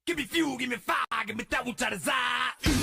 Give me fuel, give me fire, give me that which I desire.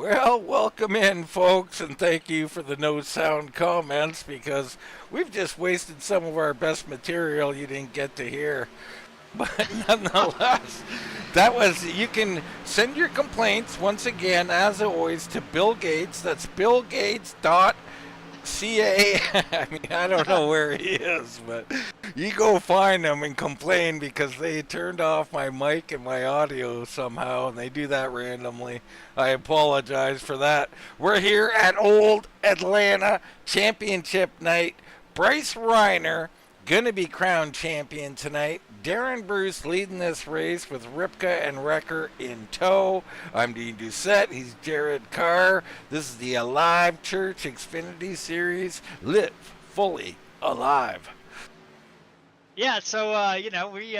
Well, welcome in, folks, and thank you for the no sound comments because we've just wasted some of our best material you didn't get to hear. But nonetheless, you can send your complaints once again, as always, to Bill Gates. That's Bill Gates dot CA. I mean, I don't know where he is, but you go find him and complain because they turned off my mic and my audio somehow, and they do that randomly. I apologize for that. We're here at Old Atlanta Championship Night. Bryce Reiner gonna be crowned champion tonight. Darren Bruce leading this race with Ripka and Wrecker in tow. I'm Dean Doucette. He's Jared Carr. This is the Alive Church Xfinity Series. Live fully alive. Yeah, so we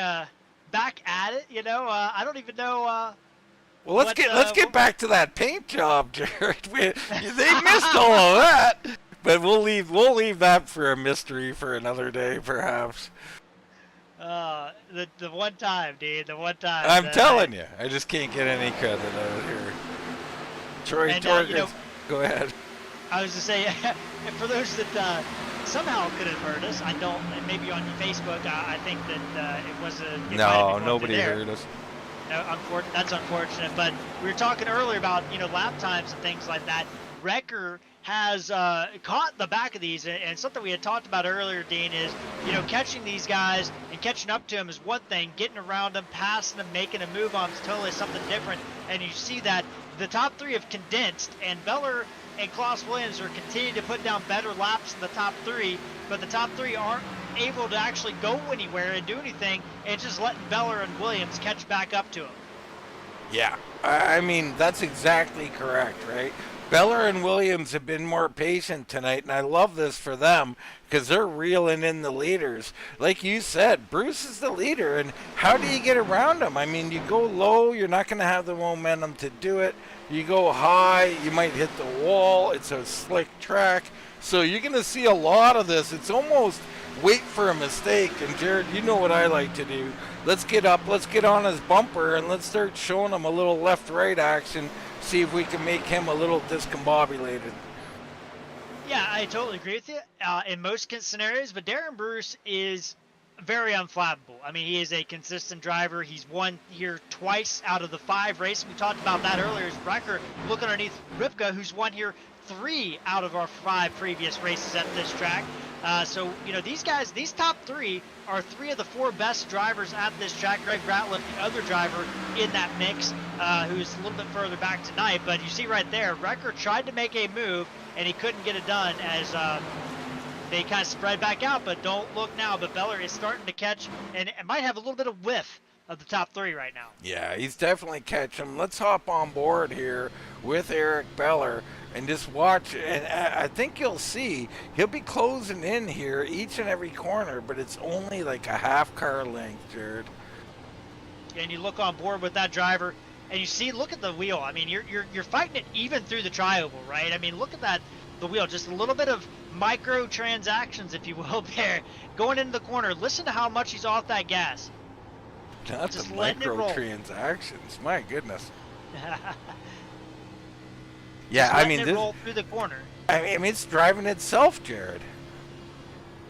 back at it. I don't even know. Well, let's get back to that paint job, Jared. They missed all of that, but we'll leave that for a mystery for another day, perhaps. The one time, Dean, the one time. I'm telling you, I just can't get any credit out of here. Troy Torres, go ahead. I was to say, for those that somehow could have heard us, I don't, and maybe on Facebook, I think that it was a. No, nobody heard us. No, that's unfortunate. But we were talking earlier about lap times and things like that. Wrecker has caught the back of these, and something we had talked about earlier, Dean, is catching these guys and catching up to them is one thing. Getting around them, passing them, making a move on is totally something different. And you see that the top three have condensed, and Beller and Klaus Williams are continuing to put down better laps in the top three, but the top three aren't able to actually go anywhere and do anything, and just letting Beller and Williams catch back up to them. Yeah, I mean, that's exactly correct, right? Beller and Williams have been more patient tonight, and I love this for them because they're reeling in the leaders. Like you said, Bruce is the leader, and how do you get around him? I mean, you go low, you're not going to have the momentum to do it. You go high, you might hit the wall. It's a slick track, so you're going to see a lot of this. It's almost wait for a mistake, and Jared, you know what I like to do. Let's get up, let's get on his bumper, and let's start showing him a little left-right action. See if we can make him a little discombobulated. Yeah, I totally agree with you in most scenarios, but Darren Bruce is very unflappable. I mean, he is a consistent driver. He's won here twice out of the 5 races. We talked about that earlier. Is Wrecker look underneath Ripka, who's won here 3 out of our 5 previous races at this track. So, these guys, these top 3 are 3 of the 4 best drivers at this track. Greg Ratliff, the other driver in that mix, who's a little bit further back tonight. But you see right there, Wrecker tried to make a move, and he couldn't get it done as they kind of spread back out. But don't look now. But Beller is starting to catch, and it might have a little bit of whiff of the top 3 right now. Yeah, he's definitely catching them. Let's hop on board here with Eric Beller and just watch. And I think you'll see he'll be closing in here each and every corner, but it's only like a half car length, Jared. And you look on board with that driver, and you see, look at the wheel. I mean, you're fighting it even through the tri-oval, right? I mean, look at that, the wheel, just a little bit of micro transactions, if you will, there going into the corner. Listen to how much he's off that gas. Not the micro transactions. My goodness. Yeah, I mean, this roll through the corner. I mean, it's driving itself, Jared.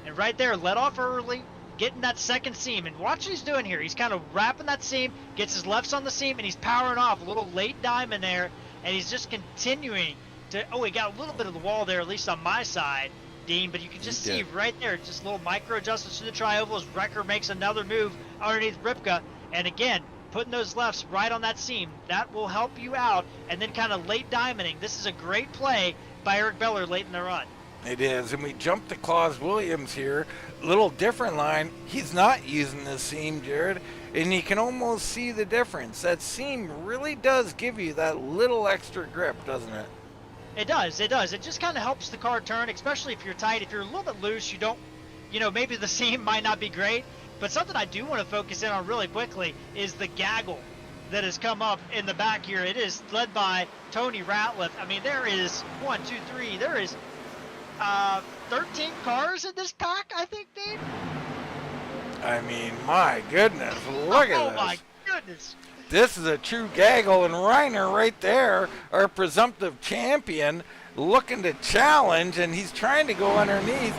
And right there, let off early, getting that second seam. And watch what he's doing here. He's kind of wrapping that seam, gets his lefts on the seam, and he's powering off. A little late diamond there, and he's just continuing to. Oh, he got a little bit of the wall there, at least on my side, Dean. But you can just see right there, just little micro adjustments to the tri-oval as Wrecker makes another move underneath Ripka. And again, putting those lefts right on that seam, that will help you out. And then kind of late diamonding. This is a great play by Eric Beller late in the run. It is, and we jump to Klaus Williams here. Little different line. He's not using the seam, Jared, and you can almost see the difference. That seam really does give you that little extra grip, doesn't it? It does. It does. It just kind of helps the car turn, especially if you're tight. If you're a little bit loose, you don't, maybe the seam might not be great. But something I do want to focus in on really quickly is the gaggle that has come up in the back here. It is led by Tony Ratliff. I mean, there is 1, 2, 3. There is 13 cars in this pack, I think, Dave. I mean, my goodness, look at this. Oh, my goodness. This is a true gaggle, and Reiner right there, our presumptive champion, looking to challenge, and he's trying to go underneath.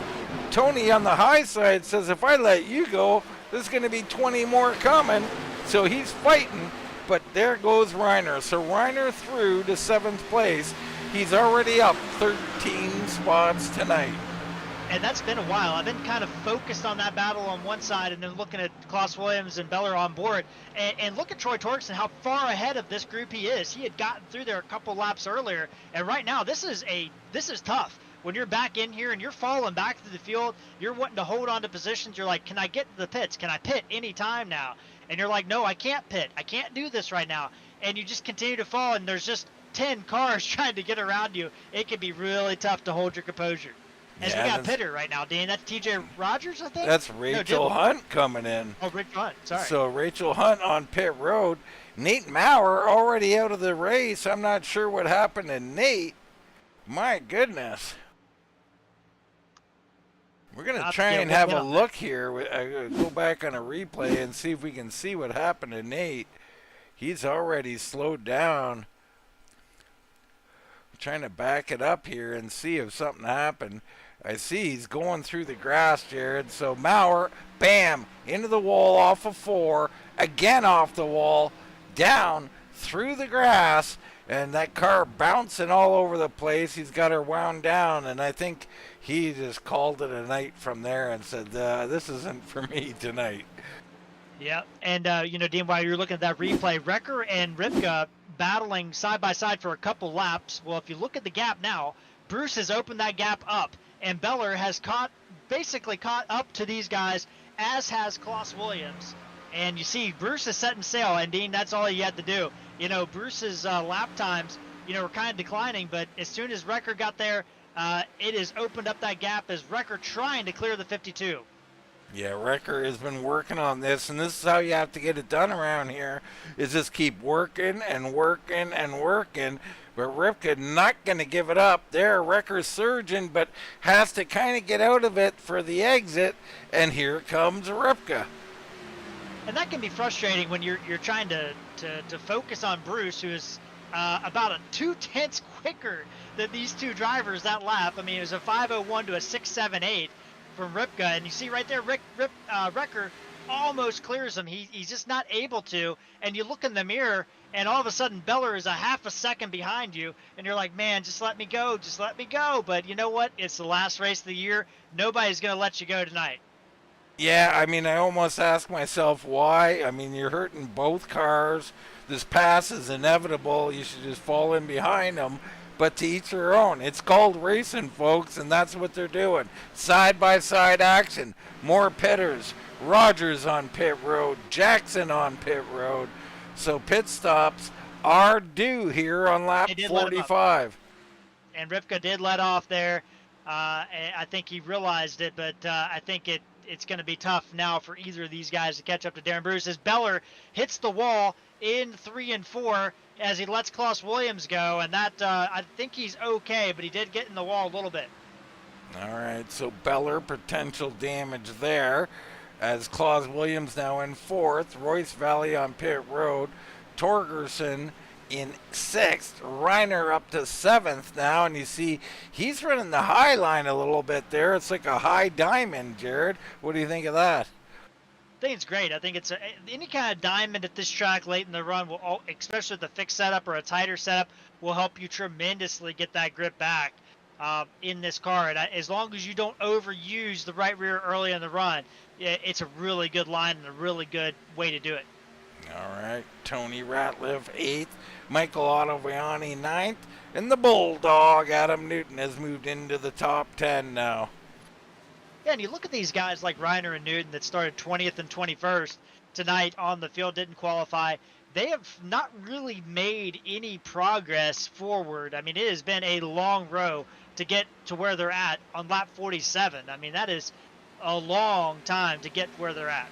Tony on the high side says, if I let you go, there's going to be 20 more coming. So he's fighting, but there goes Reiner. So Reiner through to 7th place. He's already up 13 spots tonight. And that's been a while. I've been kind of focused on that battle on one side and then looking at Klaus Williams and Beller on board. And look at Troy Torgerson, how far ahead of this group he is. He had gotten through there a couple laps earlier. And right now, this is tough. When you're back in here and you're falling back through the field, you're wanting to hold on to positions. You're like, can I get to the pits? Can I pit any time now? And you're like, no, I can't pit. I can't do this right now. And you just continue to fall, and there's just 10 cars trying to get around you. It can be really tough to hold your composure. As we got Pitter right now, Dean. That's TJ Rogers, I think? That's Rachel Hunt coming in. Oh, Rachel Hunt, sorry. So Rachel Hunt on pit road. Nate Maurer already out of the race. I'm not sure what happened to Nate. My goodness. We're going to try and have a look here. Go back on a replay and see if we can see what happened to Nate. He's already slowed down. I'm trying to back it up here and see if something happened. I see he's going through the grass, Jared. So Maurer, bam, into the wall off of 4. Again off the wall, down through the grass. And that car bouncing all over the place. He's got her wound down, and I think he just called it a night from there and said, this isn't for me tonight. Yeah, and, Dean, while you're looking at that replay, Wrecker and Ripka battling side by side for a couple laps. Well, if you look at the gap now, Bruce has opened that gap up, and Beller has basically caught up to these guys, as has Klaus Williams. And you see, Bruce is setting sail, and Dean, that's all you had to do. Bruce's lap times, were kind of declining, but as soon as Wrecker got there, it has opened up that gap as Wrecker trying to clear the 52. Yeah, Wrecker has been working on this, and this is how you have to get it done around here, is just keep working and working and working. But Ripka not going to give it up. There, Wrecker's surging, but has to kind of get out of it for the exit, and here comes Ripka. And that can be frustrating when you're trying to focus on Bruce, who is about a 0.2 quicker than these two drivers that lap. I mean, it was a 5:01 to a 6:78 from Ripka, and you see right there, Wrecker almost clears him. He's just not able to. And you look in the mirror, and all of a sudden Beller is a half a second behind you, and you're like, man, just let me go, just let me go. But you know what? It's the last race of the year. Nobody's going to let you go tonight. Yeah, I mean, I almost ask myself why. I mean, you're hurting both cars. This pass is inevitable. You should just fall in behind them. But to each their own. It's called racing, folks, and that's what they're doing. Side-by-side action. More pitters. Rogers on pit road. Jackson on pit road. So pit stops are due here on lap 45. And Ripka did let off there. I think he realized it, but I think it's going to be tough now for either of these guys to catch up to Darren Bruce as Beller hits the wall in 3 and 4 as he lets Klaus Williams go, and that I think he's okay, but he did get in the wall a little bit. All right, so Beller, potential damage there as Klaus Williams now in 4th, Royce Valley on pit road, Torgerson in 6th, Reiner up to 7th now, and you see he's running the high line a little bit there. It's like a high diamond, Jared. What do you think of that? I think it's great. I think it's any kind of diamond at this track late in the run, especially with a fixed setup or a tighter setup, will help you tremendously get that grip back in this car. And as long as you don't overuse the right rear early in the run, it's a really good line and a really good way to do it. All right, Tony Ratliff 8th, Michael Ottaviani 9th, and the Bulldog Adam Newton has moved into the top 10 now. Yeah, and you look at these guys like Reiner and Newton that started 20th and 21st tonight on the field, didn't qualify. They have not really made any progress forward. I mean, it has been a long row to get to where they're at on lap 47. I mean, that is a long time to get where they're at.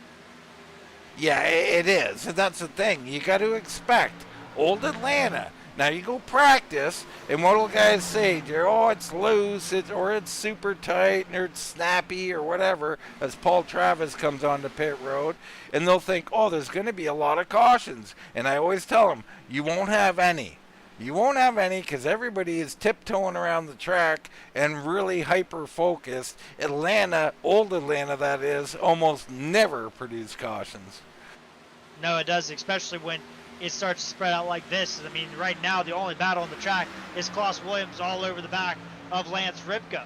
Yeah, it is. And that's the thing. You got to expect Old Atlanta. Now you go practice, and what will guys say? Oh, it's loose, or it's super tight, or it's snappy, or whatever, as Paul Travis comes on the pit road, and they'll think, oh, there's going to be a lot of cautions. And I always tell them, you won't have any. You won't have any because everybody is tiptoeing around the track and really hyper-focused. Atlanta, old Atlanta that is, almost never produced cautions. No, it does, especially when it starts to spread out like this. I mean, right now, the only battle on the track is Klaus Williams all over the back of Lance Ripka.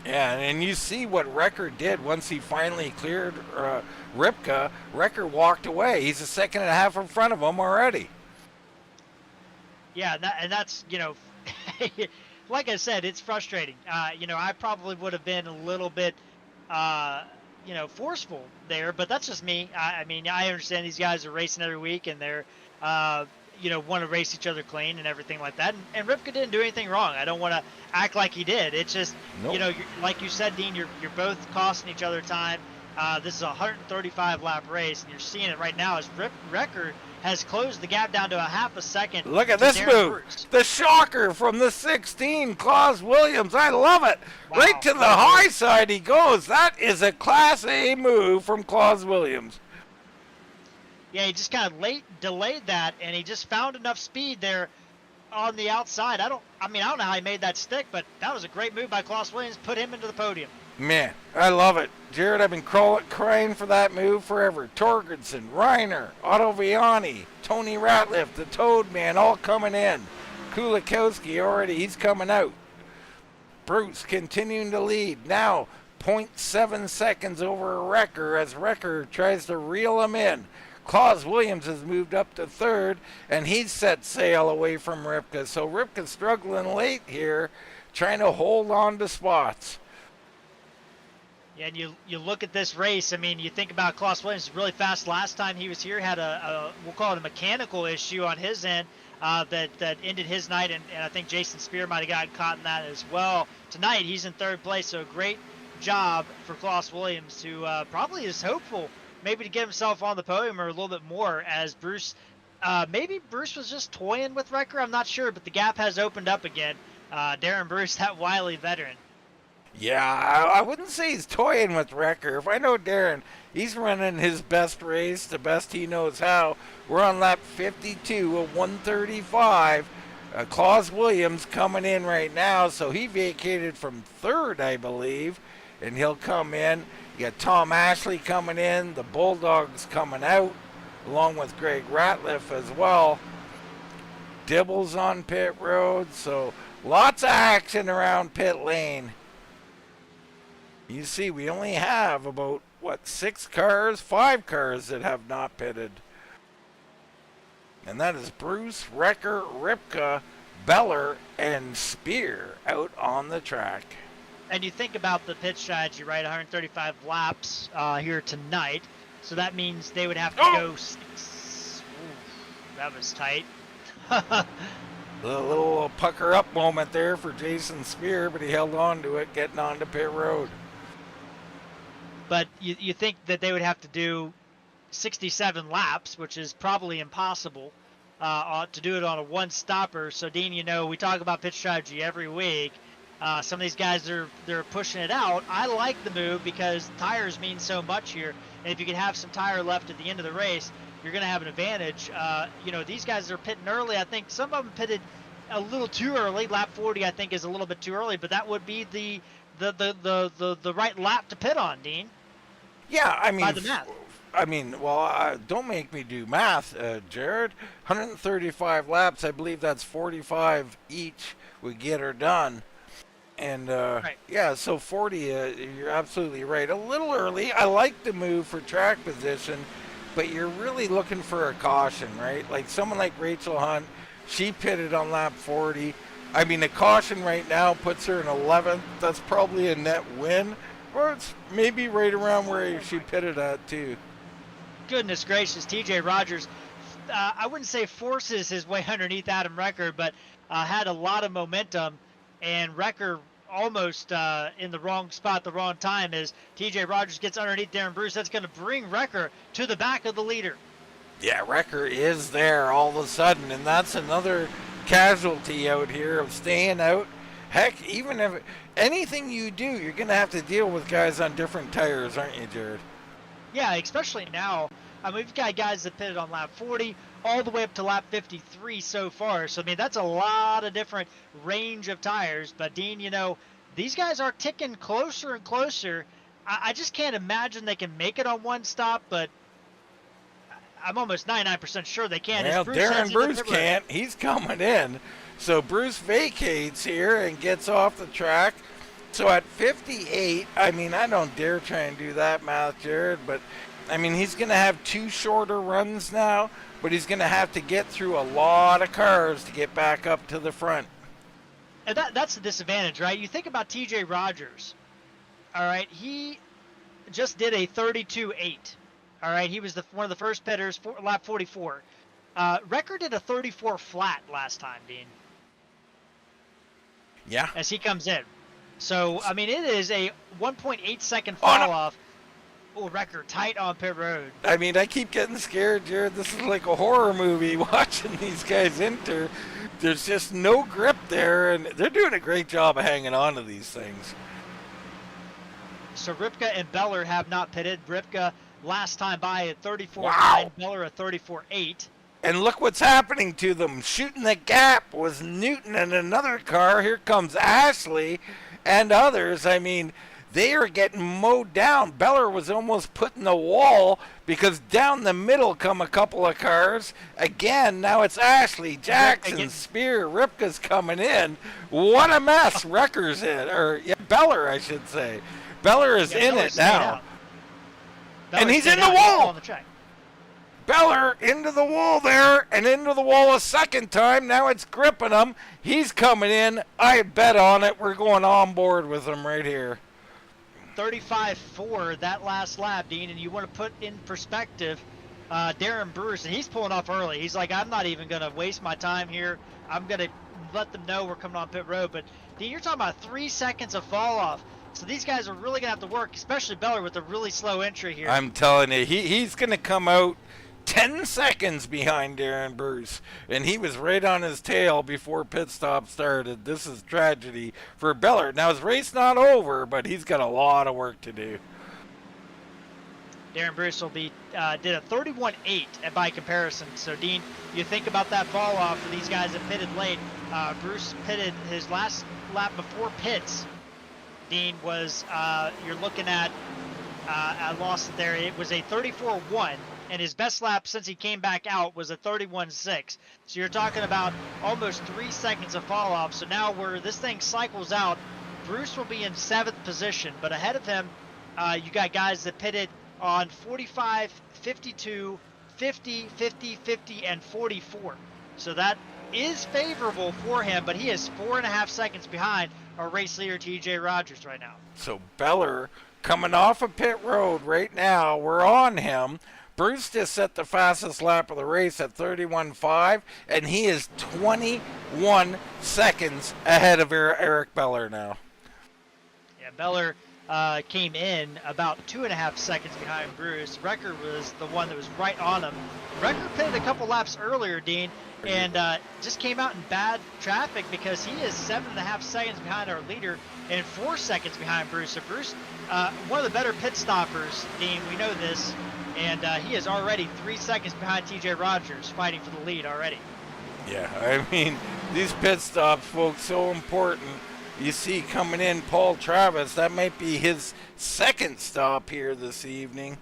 Yeah, and you see what Wrecker did once he finally cleared Ripka. Wrecker walked away. He's a second and a half in front of him already. Yeah, and that's, you know, like I said, it's frustrating. You know, I probably would have been a little bit, you know, forceful there, but that's just me. I mean, I understand these guys are racing every week and they're, you know, want to race each other clean and everything like that. And Ripka didn't do anything wrong. I don't want to act like he did. It's just, Nope. you know, like you said, Dean, you're both costing each other time. This is a 135 lap race, and you're seeing it right now as Wrecker has closed the gap down to a half a second. Look at to this Darren move. Bruce. The shocker from the 16, Klaus Williams. I love it. Wow. Right to the high side he goes. That is a Class A move from Klaus Williams. Yeah, he just kind of delayed that, and he just found enough speed there on the outside. I don't know how he made that stick, but that was a great move by Klaus Williams. Put him into the podium. Man, I love it. Jared, I've been crying for that move forever. Torgerson, Reiner, Otto Viani, Tony Ratliff, the Toad Man, all coming in. Kulikowski already, he's coming out. Bruce continuing to lead. Now, 0.7 seconds over Wrecker as Wrecker tries to reel him in. Klaus Williams has moved up to third, and he's set sail away from Ripka. So Ripka's struggling late here, trying to hold on to spots. Yeah, and you look at this race. I mean, you think about Klaus Williams really fast. Last time he was here, had a we'll call it a mechanical issue on his end that ended his night, and I think Jason Spear might have gotten caught in that as well. Tonight, he's in third place, so a great job for Klaus Williams, who probably is hopeful maybe to get himself on the podium or a little bit more as Bruce. Maybe Bruce was just toying with Wrecker. I'm not sure, but the gap has opened up again. Darren Bruce, that wily veteran. Yeah, I wouldn't say he's toying with Wrecker. If I know Darren, he's running his best race, the best he knows how. We're on lap 52 of 135. Klaus Williams coming in right now, so he vacated from third, I believe, and he'll come in. You got Tom Ashley coming in, the Bulldogs coming out, along with Greg Ratliff as well. Dibble's on pit road, so lots of action around pit lane. You see, we only have about, 5 cars that have not pitted. And that is Bruce, Wrecker, Ripka, Beller, and Spear out on the track. And you think about the pit strategy, right? 135 laps here tonight. So that means they would have to go 6. Ooh, that was tight. A little pucker up moment there for Jason Spear, but he held on to it, getting onto pit road. But you think that they would have to do 67 laps, which is probably impossible to do it on a one-stopper. So, Dean, you know, we talk about pit strategy every week. Some of these guys, they're pushing it out. I like the move because tires mean so much here. And if you can have some tire left at the end of the race, you're going to have an advantage. You know, these guys are pitting early. I think some of them pitted a little too early. Lap 40, I think, is a little bit too early, but that would be the right lap to pit on, Dean. Yeah, I mean, by the math. Don't make me do math, Jared. 135 laps, I believe that's 45 each would get her done. And, Right. yeah, so 40, you're absolutely right. A little early. I like the move for track position, but you're really looking for a caution, right? Like someone like Rachel Hunt, she pitted on lap 40. I mean, the caution right now puts her in 11th. That's probably a net win. Or it's maybe right around where she pitted at, too. Goodness gracious, TJ Rogers, I wouldn't say forces his way underneath Adam Wrecker, but had a lot of momentum, and Wrecker almost in the wrong spot, the wrong time, as TJ Rogers gets underneath Darren Bruce. That's going to bring Wrecker to the back of the leader. Yeah, Wrecker is there all of a sudden, and that's another casualty out here of staying out. Heck, even if anything you do, you're going to have to deal with guys on different tires, aren't you, Jared? Yeah, especially now. I mean, we've got guys that pitted on lap 40 all the way up to lap 53 so far. So, I mean, that's a lot of different range of tires. But, Dean, you know, these guys are ticking closer and closer. I just can't imagine they can make it on one stop, but I'm almost 99% sure they can. Well, Darren Bruce can't. He's coming in. So Bruce vacates here and gets off the track. So at 58, I mean, I don't dare try and do that math, Jared, but I mean, he's going to have 2 shorter runs now, but he's going to have to get through a lot of cars to get back up to the front. And that's the disadvantage, right? You think about TJ Rogers. All right, he just did a 32.8. All right, he was one of the first pitters for lap 44. Record did a 34 flat last time, Dean. Yeah. As he comes in. So, I mean, it is a 1.8 second fall off. Oh, record tight on pit road. I mean, I keep getting scared, Jared. This is like a horror movie watching these guys enter. There's just no grip there, and they're doing a great job of hanging on to these things. So Ripka and Beller have not pitted. Ripka last time by at 34.9, Wow. Beller at 34.8. And look what's happening to them. Shooting the gap was Newton and another car. Here comes Ashley and others. I mean, they are getting mowed down. Beller was almost put in the wall because down the middle come a couple of cars. Again, now it's Ashley, Jackson, Spear, Ripka's coming in. What a mess Wrecker's in. Or, yeah, Beller, I should say. Beller is in it now. And he's in the wall. On the track. Beller into the wall there and into the wall a second time. Now it's gripping him. He's coming in. I bet on it. We're going on board with him right here. 35.4 that last lap, Dean, and you want to put in perspective Darren Bruce, and he's pulling off early. He's like, I'm not even going to waste my time here. I'm going to let them know we're coming on pit road. But, Dean, you're talking about 3 seconds of fall off. So these guys are really going to have to work, especially Beller with a really slow entry here. I'm telling you, he's going to come out 10 seconds behind Darren Bruce, and he was right on his tail before pit stop started. This is tragedy for Beller. Now, his race not over, but he's got a lot of work to do. Darren Bruce will be did a 31.8 by comparison. So, Dean, you think about that fall off for these guys that pitted late. Bruce pitted his last lap before pits. Dean was, you're looking at, I lost it there. It was a 34.1. And his best lap since he came back out was a 31.6. So you're talking about almost 3 seconds of fall off. So now where this thing cycles out, Bruce will be in 7th position. But ahead of him, you got guys that pitted on 45, 52, 50, 50, 50, and 44. So that is favorable for him, but he is 4.5 seconds behind our race leader, TJ Rogers, right now. So Beller coming off of pit road right now. We're on him. Bruce just set the fastest lap of the race at 31.5, and he is 21 seconds ahead of Eric Beller now. Yeah, Beller came in about 2.5 seconds behind Bruce. Wrecker was the one that was right on him. Wrecker pitted a couple laps earlier, Dean, and just came out in bad traffic because he is 7.5 seconds behind our leader and 4 seconds behind Bruce. So Bruce, one of the better pit stoppers, Dean, we know this. And he is already 3 seconds behind TJ Rogers, fighting for the lead already. Yeah, I mean, these pit stops, folks, so important. You see coming in Paul Travis, that might be his second stop here this evening.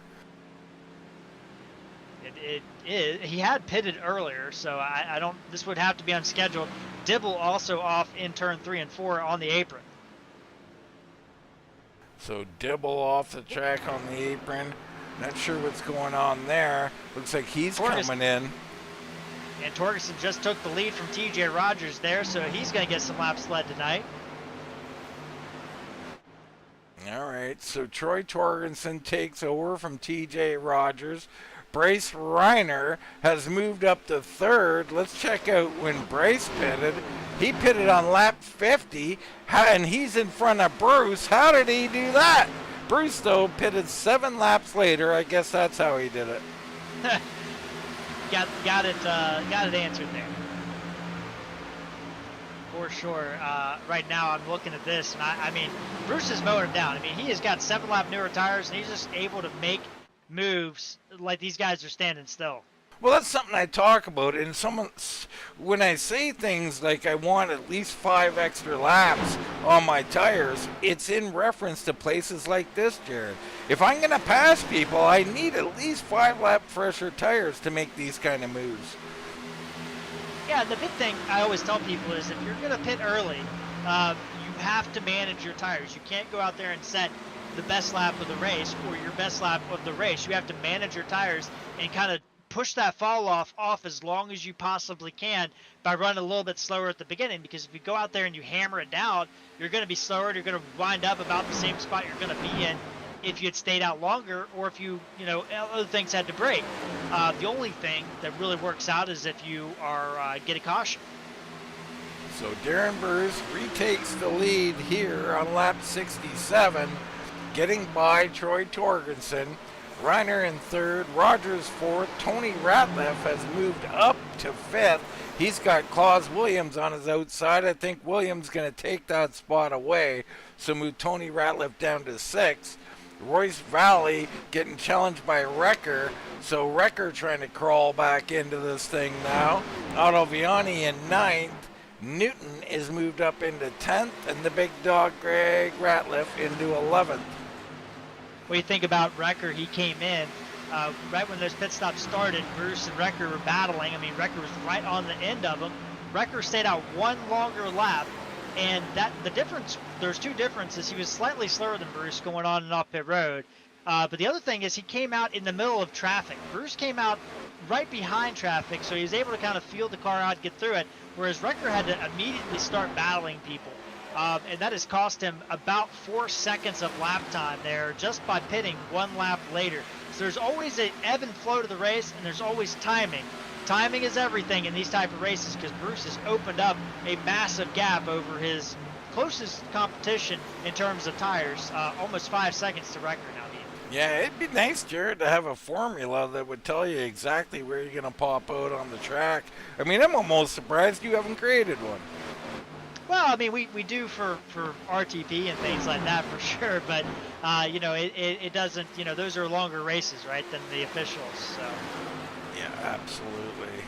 It is. He had pitted earlier, so I don't. This would have to be unscheduled. Dibble also off in turn 3 and 4 on the apron. So Dibble off the track on the apron. Not sure what's going on there. Looks like he's coming in. And Torgerson just took the lead from TJ Rogers there, so he's going to get some laps led tonight. All right, so Troy Torgerson takes over from TJ Rogers. Bryce Reiner has moved up to 3rd. Let's check out when Bryce pitted. He pitted on lap 50, and he's in front of Bruce. How did he do that? Bruce, though, pitted 7 laps later. I guess that's how he did it. got it answered there. For sure. Right now, I'm looking at this, and I mean, Bruce is mowing him down. I mean, he has got 7-lap newer tires, and he's just able to make moves like these guys are standing still. Well, that's something I talk about, and when I say things like I want at least 5 extra laps on my tires, it's in reference to places like this, Jared. If I'm going to pass people, I need at least 5-lap fresher tires to make these kind of moves. Yeah, the big thing I always tell people is if you're going to pit early, you have to manage your tires. You can't go out there and set the best lap of the race or your best lap of the race. You have to manage your tires and kind of push that fall off as long as you possibly can by running a little bit slower at the beginning, because if you go out there and you hammer it down, you're going to be slower and you're going to wind up about the same spot you're going to be in if you had stayed out longer, or if you know, other things had to break. The only thing that really works out is if you are get a caution. So Darren Bruce retakes the lead here on lap 67, getting by Troy Torgerson. Reiner in third, Rogers fourth. Tony Ratliff has moved up to fifth. He's got Claus Williams on his outside. I think Williams going to take that spot away, so move Tony Ratliff down to sixth. Royce Valley getting challenged by Wrecker, so Wrecker trying to crawl back into this thing now. Otto Viani in ninth. Newton is moved up into 10th, and the big dog Greg Ratliff into 11th. When you think about Wrecker, he came in right when those pit stops started. Bruce and Wrecker were battling. I mean, Wrecker was right on the end of them. Wrecker stayed out one longer lap, and the difference, there's two differences. He was slightly slower than Bruce going on and off pit road, but the other thing is he came out in the middle of traffic. Bruce came out right behind traffic, so he was able to kind of feel the car out, get through it, whereas Wrecker had to immediately start battling people. And that has cost him about 4 seconds of lap time there just by pitting one lap later. So there's always an ebb and flow to the race, and there's always timing. Timing is everything in these type of races, because Bruce has opened up a massive gap over his closest competition in terms of tires, almost 5 seconds to Wrecker now. Yeah, it'd be nice, Jared, to have a formula that would tell you exactly where you're going to pop out on the track. I mean, I'm almost surprised you haven't created one. Well, I mean, we do for RTP and things like that for sure, but you know, it doesn't, you know, those are longer races, right, than the officials. So. Yeah, absolutely.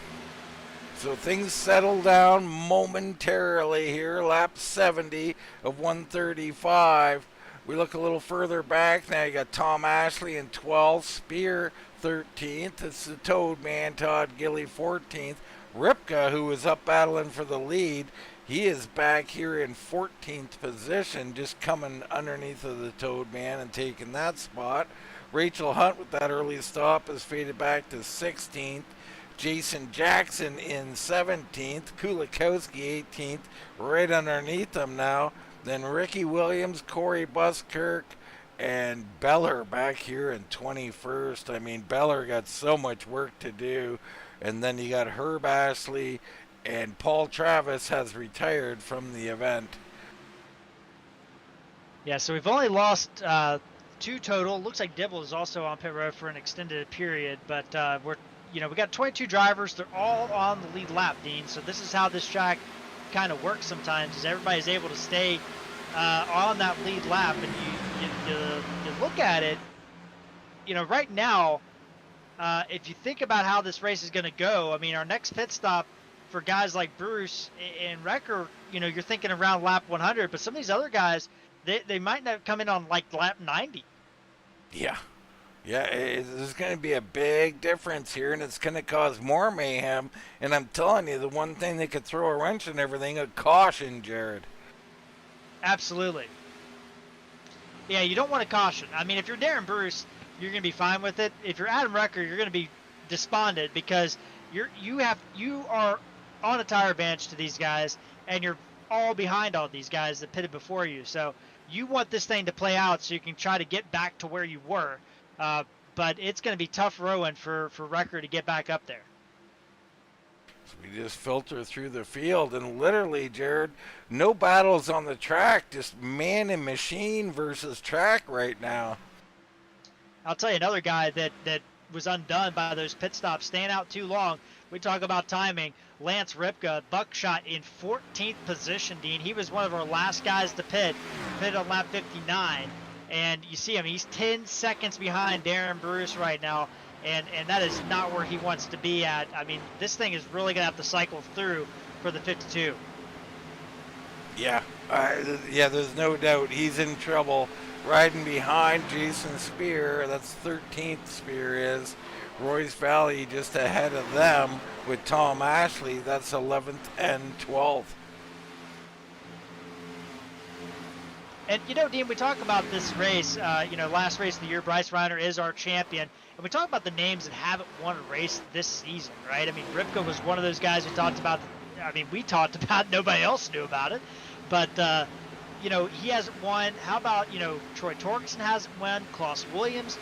So things settle down momentarily here. Lap 70 of 135. We look a little further back now. You got Tom Ashley in 12th, Spear 13th. It's the Toad Man, Todd Gilly 14th. Ripka, who was up battling for the lead, he is back here in 14th position, just coming underneath of the Toad Man and taking that spot. Rachel Hunt with that early stop has faded back to 16th. Jason Jackson in 17th. Kulikowski 18th, right underneath them now. Then Ricky Williams, Corey Buskirk, and Beller back here in 21st. I mean, Beller got so much work to do. And then you got Herb Ashley, and Paul Travis has retired from the event. Yeah, so we've only lost 2 total. Looks like Dibble is also on pit road for an extended period, but we got 22 drivers. They're all on the lead lap, Dean. So this is how this track kind of works sometimes, is everybody's able to stay on that lead lap, and you look at it, you know, right now, if you think about how this race is going to go, I mean, our next pit stop for guys like Bruce and Wrecker, you know, you're thinking around lap 100, but some of these other guys, they might not come in on like lap 90. Yeah, there's going to be a big difference here, and it's going to cause more mayhem. And I'm telling you, the one thing that could throw a wrench in everything, a caution, Jared. Absolutely. Yeah, you don't want a caution. I mean, if you're Darren Bruce, you're going to be fine with it. If you're Adam Wrecker, you're going to be despondent, because you are on a tire bench to these guys, and you're all behind all these guys that pitted before you. So you want this thing to play out so you can try to get back to where you were. But it's going to be tough rowing for Wrecker to get back up there. So we just filter through the field, and literally, Jared, no battles on the track, just man and machine versus track right now. I'll tell you another guy that was undone by those pit stops, staying out too long. We talk about timing. Lance Ripka, buckshot in 14th position, Dean. He was one of our last guys to pit on lap 59. And you see him, he's 10 seconds behind Darren Bruce right now. And that is not where he wants to be at. I mean, this thing is really going to have to cycle through for the 52. Yeah, there's no doubt he's in trouble riding behind Jason Spear. That's 13th Spear is. Royce Valley just ahead of them with Tom Ashley. That's 11th and 12th. And, Dean, we talk about this race, last race of the year, Bryce Reiner is our champion. And we talk about the names that haven't won a race this season, right? I mean, Ripka was one of those guys we talked about. We talked about, nobody else knew about it. But, he hasn't won. How about, Troy Torgerson hasn't won. Klaus Williams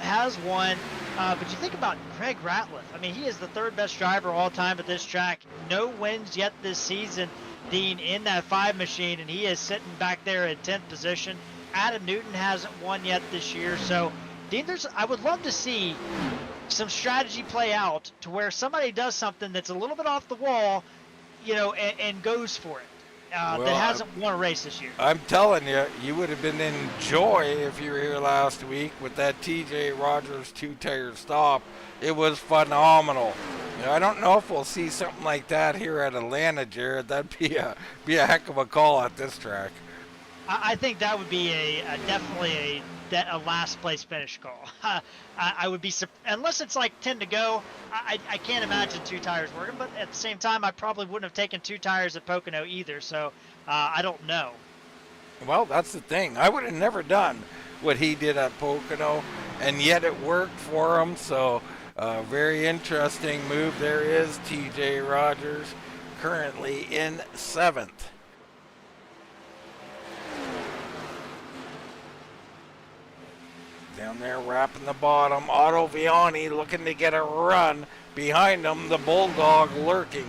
has won. But you think about Craig Ratliff. I mean, he is the third best driver all time at this track. No wins yet this season, Dean, in that 5 machine, and he is sitting back there in 10th position. Adam Newton hasn't won yet this year. So, Dean, I would love to see some strategy play out to where somebody does something that's a little bit off the wall, and goes for it. That hasn't won a race this year. I'm telling you, you would have been in joy if you were here last week with that TJ Rogers 2-tire stop. It was phenomenal. I don't know if we'll see something like that here at Atlanta, Jared. That'd be a heck of a call at this track. I think that would be definitely a last place finish call. I would be, unless it's like 10 to go, I can't imagine 2 tires working, but at the same time, I probably wouldn't have taken 2 tires at Pocono either, so I don't know. Well, that's the thing. I would have never done what he did at Pocono, and yet it worked for him, so very interesting move. There is TJ Rogers, currently in 7th. Down there wrapping the bottom, Otto Viani looking to get a run. Behind him, the Bulldog lurking.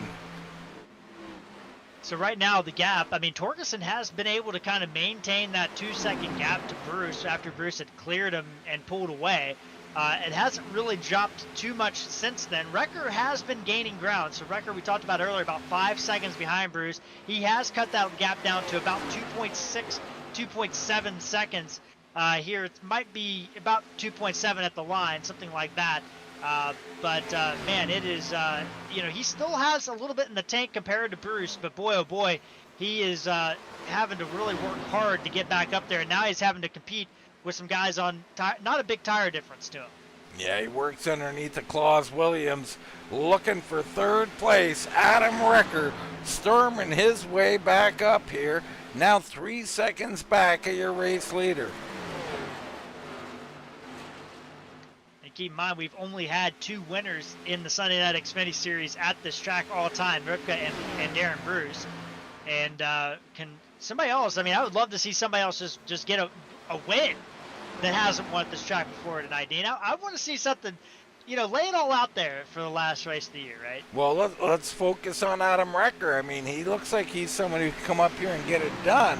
So right now, the gap, Torgerson has been able to kind of maintain that 2-second gap to Bruce after Bruce had cleared him and pulled away. It hasn't really dropped too much since then. Wrecker has been gaining ground. So Wrecker, we talked about earlier, about 5 seconds behind Bruce. He has cut that gap down to about 2.6, 2.7 seconds. Here it might be about 2.7 at the line, something like that. Man, it is, he still has a little bit in the tank compared to Bruce, but boy, oh boy, he is having to really work hard to get back up there. And now he's having to compete with some guys on not a big tire difference to him. Yeah, he works underneath the Klaus Williams, looking for 3rd place. Adam Wrecker storming his way back up here. Now 3 seconds back of your race leader. Keep in mind, we've only had 2 winners in the Sunday Night Xfinity Series at this track all time, Ripka and Darren Bruce. And can somebody else, I would love to see somebody else just get a win that hasn't won at this track before tonight, Dean. I want to see something, lay it all out there for the last race of the year, right? Well, let's focus on Adam Wrecker. he looks like he's someone who can come up here and get it done.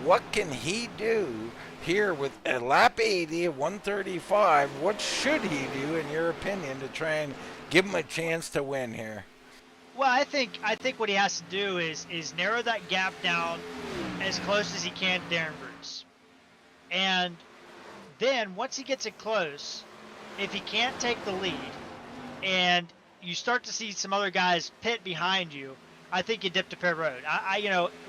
What can he do here with a lap 80 at 135? What should he do, in your opinion, to try and give him a chance to win here? Well, I think what he has to do is narrow that gap down as close as he can to Darren Bruce. And then once he gets it close, if he can't take the lead and you start to see some other guys pit behind you, I think you dip to pit road.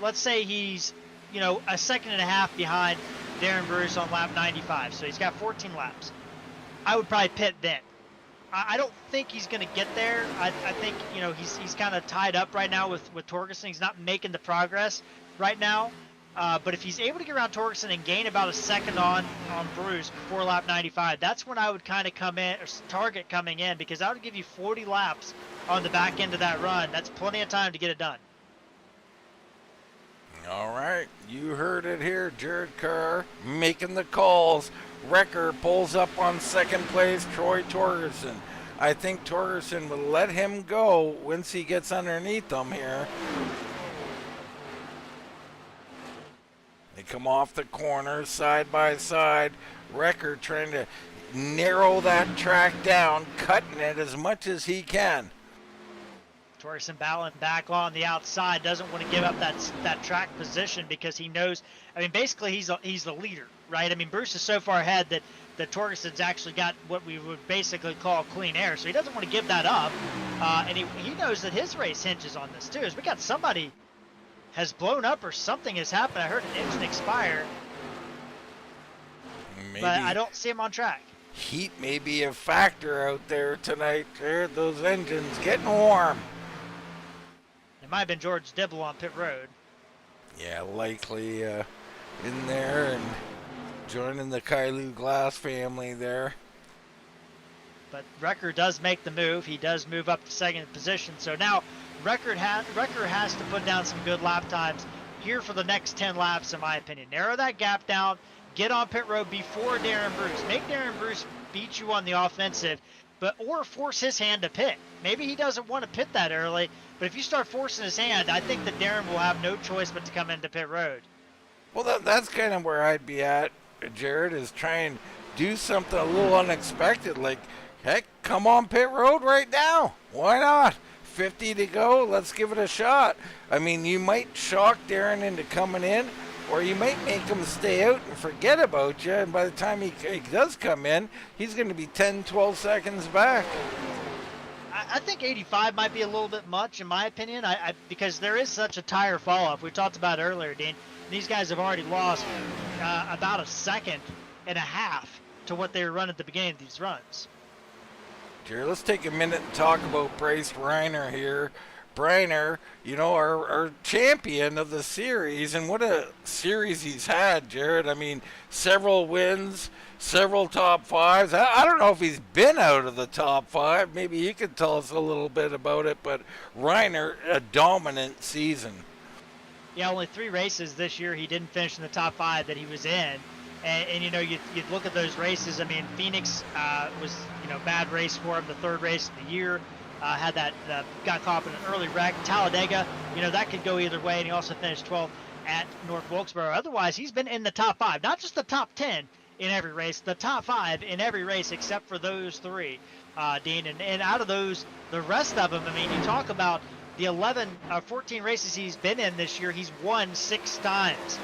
Let's say he's, a second and a half behind Darren Bruce on lap 95, so he's got 14 laps. I would probably pit then. I don't think he's going to get there. I think, he's kind of tied up right now with Torgerson. He's not making the progress right now. But if he's able to get around Torgerson and gain about a second on Bruce before lap 95, that's when I would kind of come in, or target coming in, because that would give you 40 laps on the back end of that run. That's plenty of time to get it done. All right, you heard it here. Jared Kerr making the calls. Wrecker pulls up on 2nd place, Troy Torgerson. I think Torgerson will let him go once he gets underneath him here. They come off the corner side by side. Wrecker trying to narrow that track down, cutting it as much as he can. Torgerson battling back on the outside, doesn't want to give up that track position because he knows. I mean, basically he's the leader, right? I mean, Bruce is so far ahead that Torgerson's actually got what we would basically call clean air, so he doesn't want to give that up, and he knows that his race hinges on this too. As we got somebody has blown up or something has happened. I heard an engine expire, Maybe but I don't see him on track. heat may be a factor out there tonight. Jared, those engines getting warm. It might have been George Dibble on pit road. Yeah, likely in there and joining the Kailu Glass family there. But Wrecker does make the move. He does move up to second position. So now Wrecker has to put down some good lap times here for the next 10 laps, in my opinion. Narrow that gap down. Get on pit road before Darren Bruce. Make Darren Bruce beat you on the offensive, or force his hand to pit. Maybe he doesn't want to pit that early, but if you start forcing his hand, I think that Darren will have no choice but to come into pit road. Well, that's kind of where I'd be at, Jared, is try and do something a little unexpected. Like, heck, come on pit road right now. Why not? 50 to go. Let's give it a shot. I mean, you might shock Darren into coming in, or you might make him stay out and forget about you. And by the time he does come in, he's going to be 10, 12 seconds back. I think 85 might be a little bit much, in my opinion, because there is such a tire fall-off. We talked about it earlier, Dean. These guys have already lost about a second and a half to what they were running at the beginning of these runs. Jared, let's take a minute and talk about Bryce Reiner here. Reiner, you know, our champion of the series, and what a series he's had, Jared. I mean, several wins, several top fives. I don't know if he's been out of the top five. Maybe you could tell us a little bit about it, but Reiner, a dominant season. Yeah, only 3 races this year he didn't finish in the top 5 that he was in. And you know, you'd look at those races. I mean, Phoenix was, you know, bad race for him, the 3rd race of the year. Had that, got caught in an early wreck. Talladega, you know, that could go either way, and he also finished 12th at North Wilkesboro. Otherwise, he's been in the top 5, not just the top 10 in every race, the top 5 in every race except for those 3, Dean. And out of those, the rest of them, I mean, you talk about the 14 races he's been in this year, he's won 6 times.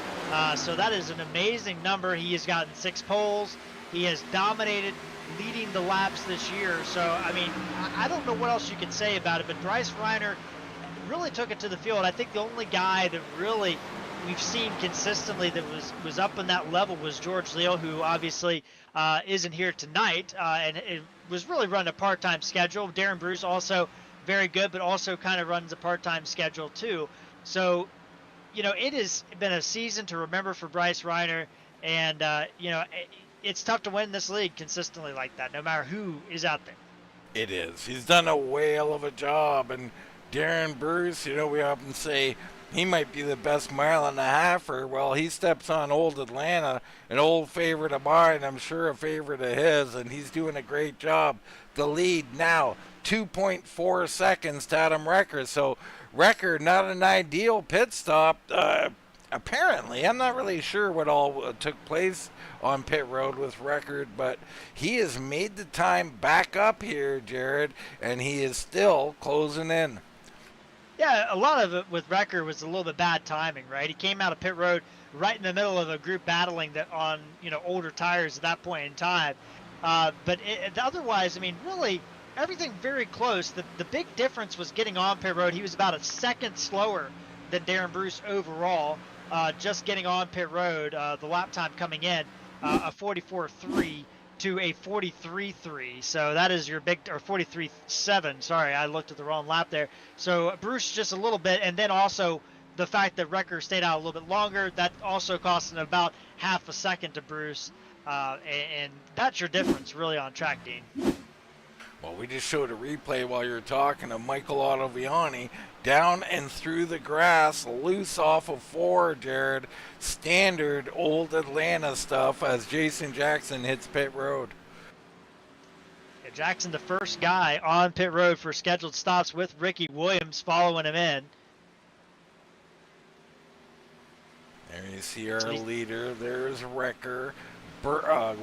So that is an amazing number. He has gotten 6 poles. He has dominated, leading the laps this year. So, I mean, I don't know what else you could say about it, but Bryce Reiner really took it to the field. I think the only guy that really we've seen consistently that was up in that level was George Leal, who obviously isn't here tonight, and it was really running a part-time schedule. Darren Bruce also very good, but also kind of runs a part-time schedule too. So, you know, it has been a season to remember for Bryce Reiner, and, you know, it's tough to win this league consistently like that, no matter who is out there. It is. He's done a whale of a job. And Darren Bruce, you know, we often say he might be the best mile and a halfer. Well, he steps on Old Atlanta, an old favorite of mine, I'm sure a favorite of his, and he's doing a great job. The lead now, 2.4 seconds to Adam Wrecker. So Wrecker, not an ideal pit stop. Apparently, I'm not really sure what all took place on pit road with Wrecker, but he has made the time back up here, Jared, and he is still closing in. Yeah, a lot of it with Wrecker was a little bit bad timing, right? He came out of pit road right in the middle of a group battling that on, you know, older tires at that point in time. But otherwise, I mean, really, everything very close. The big difference was getting on pit road. He was about a second slower than Darren Bruce overall, just getting on pit road. The lap time coming in, a 44.3 to a 43.3. So that is your big, or 43.7. Sorry, I looked at the wrong lap there. So Bruce just a little bit, and then also the fact that Wrecker stayed out a little bit longer, that also cost him about half a second to Bruce. And that's your difference really on track, Dean. Well, we just showed a replay while you were talking of Michael Ottaviani down and through the grass, loose off of 4, Jared. Standard Old Atlanta stuff as Jason Jackson hits pit road. Yeah, Jackson, the first guy on pit road for scheduled stops with Ricky Williams following him in. There you see our leader. There's Wrecker.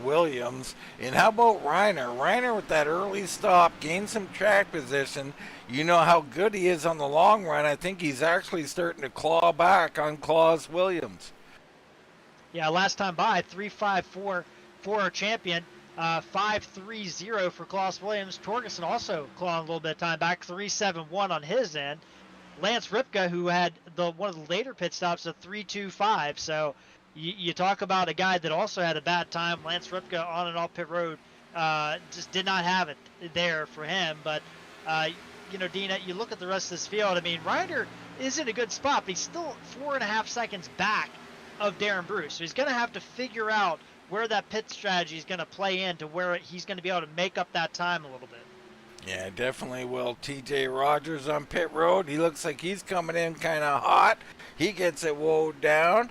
Williams. And how about Reiner? Reiner with that early stop gained some track position. You know how good he is on the long run. I think he's actually starting to claw back on Claus Williams. Yeah, last time by 3.54 for our champion, 5.30 for Klaus Williams. Torgerson also clawing a little bit of time back, 3.71 on his end. Lance Ripka, who had one of the later pit stops, of 3.25. So you talk about a guy that also had a bad time. Lance Ripka on and off pit road just did not have it there for him. But Dean, you look at the rest of this field. I mean, Reiner is in a good spot, but he's still 4.5 seconds back of Darren Bruce. So he's going to have to figure out where that pit strategy is going to play into where he's going to be able to make up that time a little bit. Yeah, definitely will. TJ Rogers on pit road. He looks like he's coming in kind of hot. He gets it woed down.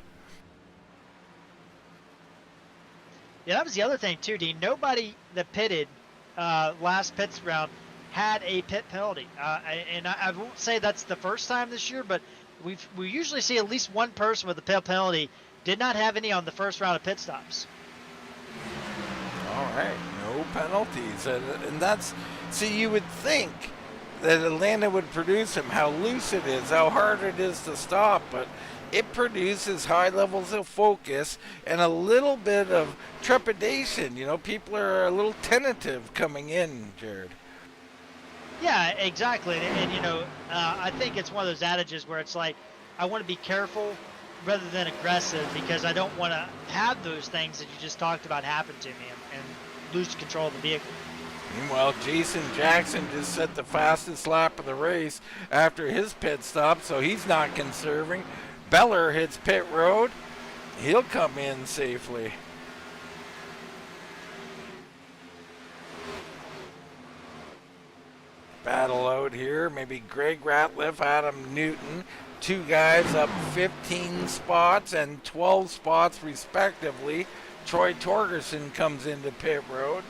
Yeah, that was the other thing too, Dean. Nobody that pitted last pits round had a pit penalty. And I won't say that's the first time this year, but we usually see at least one person with a pit penalty. Did not have any on the first round of pit stops. All right, no penalties. And that's, see, you would think that Atlanta would produce him, how loose it is, how hard it is to stop, but it produces high levels of focus and a little bit of trepidation. People are a little tentative coming in, Jared. Yeah, exactly. And I think it's one of those adages where it's like, I want to be careful rather than aggressive because I don't want to have those things that you just talked about happen to me and lose control of the vehicle. Meanwhile, Jason Jackson just set the fastest lap of the race after his pit stop, so he's not conserving. Beller hits pit road. He'll come in safely. Battle out here. Maybe Greg Ratliff, Adam Newton. Two guys up 15 spots and 12 spots respectively. Troy Torgerson comes into pit road.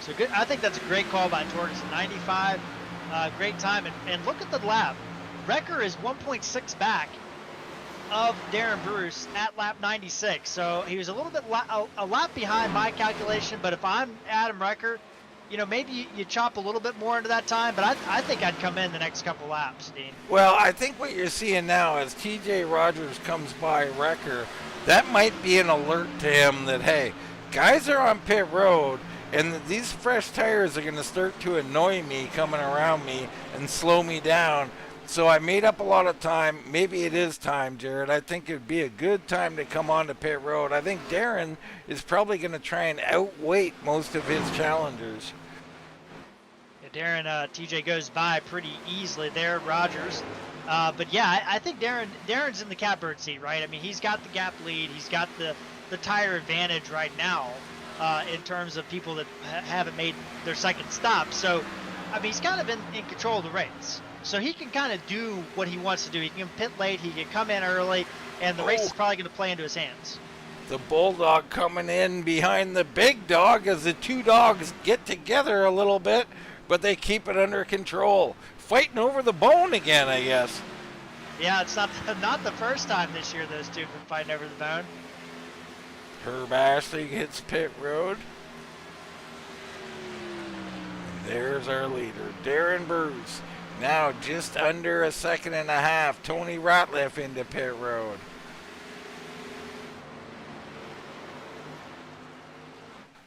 So good. I think that's a great call by Torgerson. 95, great time. And look at the lap. Wrecker is 1.6 back of Darren Bruce at lap 96. So he was a little bit a lap behind my calculation. But if I'm Adam Wrecker, maybe you chop a little bit more into that time. But I think I'd come in the next couple laps, Dean. Well, I think what you're seeing now as TJ Rogers comes by Wrecker, that might be an alert to him that, hey, guys are on pit road. And these fresh tires are going to start to annoy me coming around me and slow me down. So I made up a lot of time. Maybe it is time, Jared. I think it would be a good time to come on to pit road. I think Darren is probably going to try and outweight most of his challengers. Yeah, Darren, TJ goes by pretty easily there, Rogers. But yeah, I think Darren's in the catbird seat, right? I mean, he's got the gap lead. He's got the tire advantage right now. In terms of people that haven't made their second stop. So, I mean, he's kind of in control of the race. So he can kind of do what he wants to do. He can pit late, he can come in early, and the race is probably going to play into his hands. The Bulldog coming in behind the big dog as the two dogs get together a little bit, but they keep it under control. Fighting over the bone again, I guess. Yeah, it's not the first time this year those two have been fighting over the bone. Herb Ashley hits pit road. And there's our leader, Darren Bruce. Now just under a second and a half. Tony Ratliff into pit road.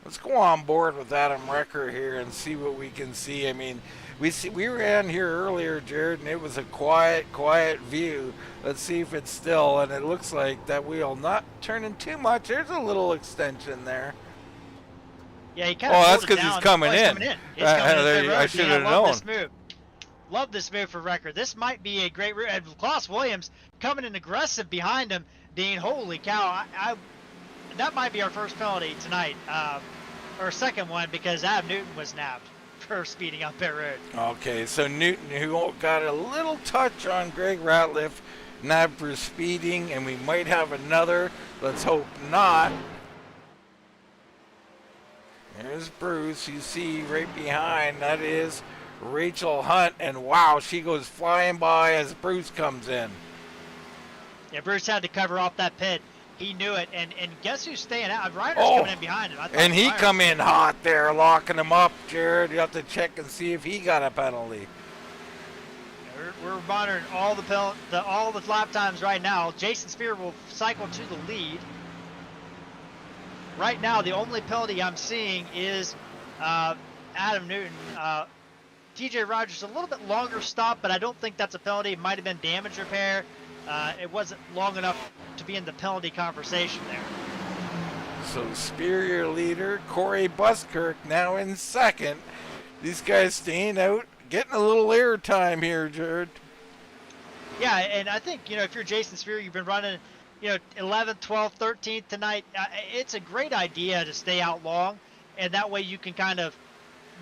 Let's go on board with Adam Wrecker here and see what we can see. I mean, we ran here earlier, Jared, and it was a quiet view. Let's see if it's still, and it looks like that wheel not turning too much. There's a little extension there. Yeah, he kind of that's because he's coming in. He's coming in. I should have known. This move. Love this move for Wrecker. This might be a great route. And Klaus Williams coming in aggressive behind him. Dean, holy cow! That might be our first penalty tonight, or second one, because Adam Newton was nabbed for speeding up pit road. Okay, so Newton, who got a little touch on Greg Ratliff, nabbed for speeding, and we might have another. Let's hope not. There's Bruce, you see right behind, that is Rachel Hunt, and wow, she goes flying by as Bruce comes in. Yeah, Bruce had to cover off that pit. He knew it, and guess who's staying out? Reiner's Oh, coming in behind him. I thought and he Reiner- come in hot there, locking him up, Jared. You have to check and see if he got a penalty. We're monitoring all the lap times right now. Jason Spear will cycle to the lead. Right now, the only penalty I'm seeing is Adam Newton. TJ Rogers a little bit longer stop, but I don't think that's a penalty. It might have been damage repair. It wasn't long enough to be in the penalty conversation there. So Spear, your leader. Corey Buskirk now in second. These guys staying out, getting a little air time here, Jared. Yeah, and I think, if you're Jason Spear, you've been running, 11th, 12th, 13th tonight. It's a great idea to stay out long, and that way you can kind of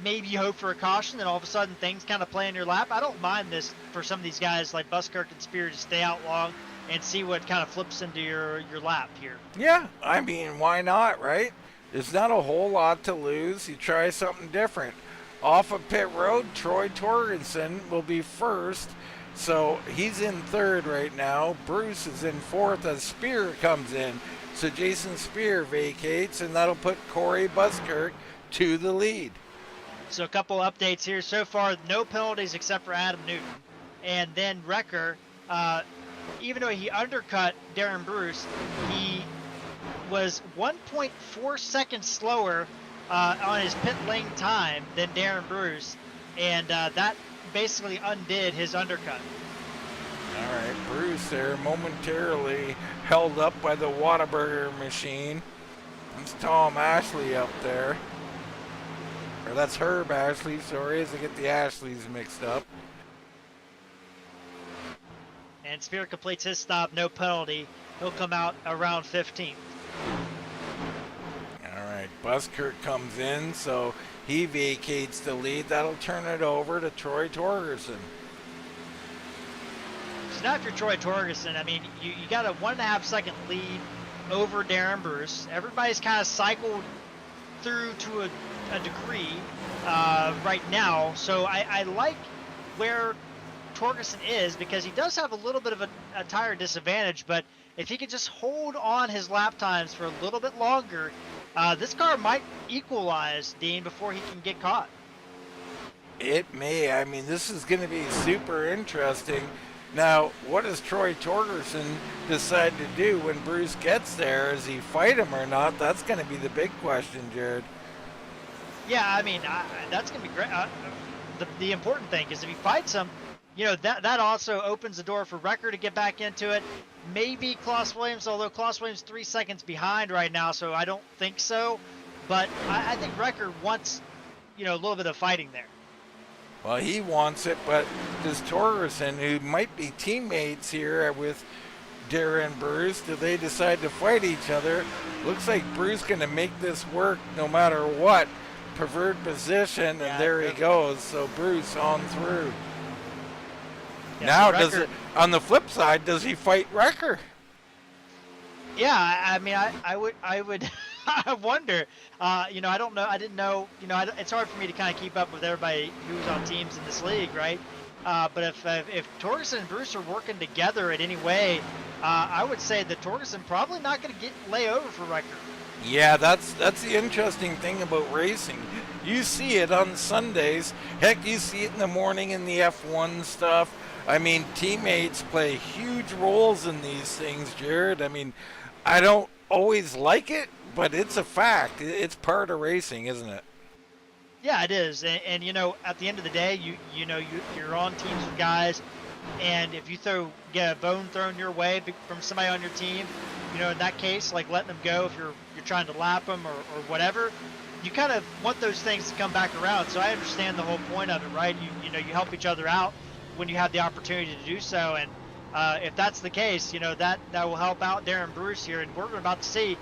maybe hope for a caution, and all of a sudden things kind of play in your lap. I don't mind this for some of these guys like Buskirk and Spear to stay out long and see what kind of flips into your lap here. Yeah, I mean, why not, right? There's not a whole lot to lose. You try something different. Off of pit road, Troy Torgensen will be first. So he's in third right now. Bruce is in fourth as Spear comes in. So Jason Spear vacates, and that'll put Corey Buskirk to the lead. So a couple updates here. So far, no penalties except for Adam Newton. And then Wrecker, even though he undercut Darren Bruce, he was 1.4 seconds slower on his pit lane time than Darren Bruce. And that basically undid his undercut. All right, Bruce there momentarily held up by the Whataburger machine. It's Tom Ashley up there. Or that's Herb Ashley, sorry, as I get the Ashleys mixed up. And Spear completes his stop, no penalty. He'll come out around 15th. All right, Buskirk comes in, so he vacates the lead. That'll turn it over to Troy Torgerson. So now if you're Troy Torgerson, I mean, you got a 1.5 second lead over Darren Bruce. Everybody's kind of cycled through to a degree right now. So I like where Torgerson is because he does have a little bit of a tire disadvantage, but if he could just hold on his lap times for a little bit longer, this car might equalize, Dean, before he can get caught. It may. I mean, this is going to be super interesting. Now, what does Troy Torgerson decide to do when Bruce gets there? Does he fight him or not? That's going to be the big question, Jared. Yeah, I mean, that's going to be great. The important thing is if he fights him, that also opens the door for Wrecker to get back into it. Maybe Klaus Williams, although Klaus Williams 3 seconds behind right now, so I don't think so. But I think Wrecker wants, a little bit of fighting there. Well, he wants it, but does Torgerson, who might be teammates here with Darren Bruce, do they decide to fight each other? Looks like Bruce going to make this work no matter what. Preferred position, and there he goes. So Bruce on through. Yeah, now, so does it on the flip side? Does he fight Wrecker? Yeah, I mean, I would, I wonder. I don't know. I didn't know. It's hard for me to kind of keep up with everybody who's on teams in this league, right? But if Torgerson and Bruce are working together in any way, I would say that Torgerson probably not going to lay over for Wrecker. Yeah, that's the interesting thing about racing. You see it on Sundays. Heck, you see it in the morning in the F1 stuff. I mean, teammates play huge roles in these things, Jared. I mean, I don't always like it, but it's a fact. It's part of racing, isn't it? Yeah, it is. And at the end of the day, you're on teams with guys, and if you get a bone thrown your way from somebody on your team, in that case, like letting them go if you're trying to lap them or whatever, you kind of want those things to come back around. So I understand the whole point of it, right? You help each other out when you have the opportunity to do so, and if that's the case, that will help out Darren Bruce here, and we're about to see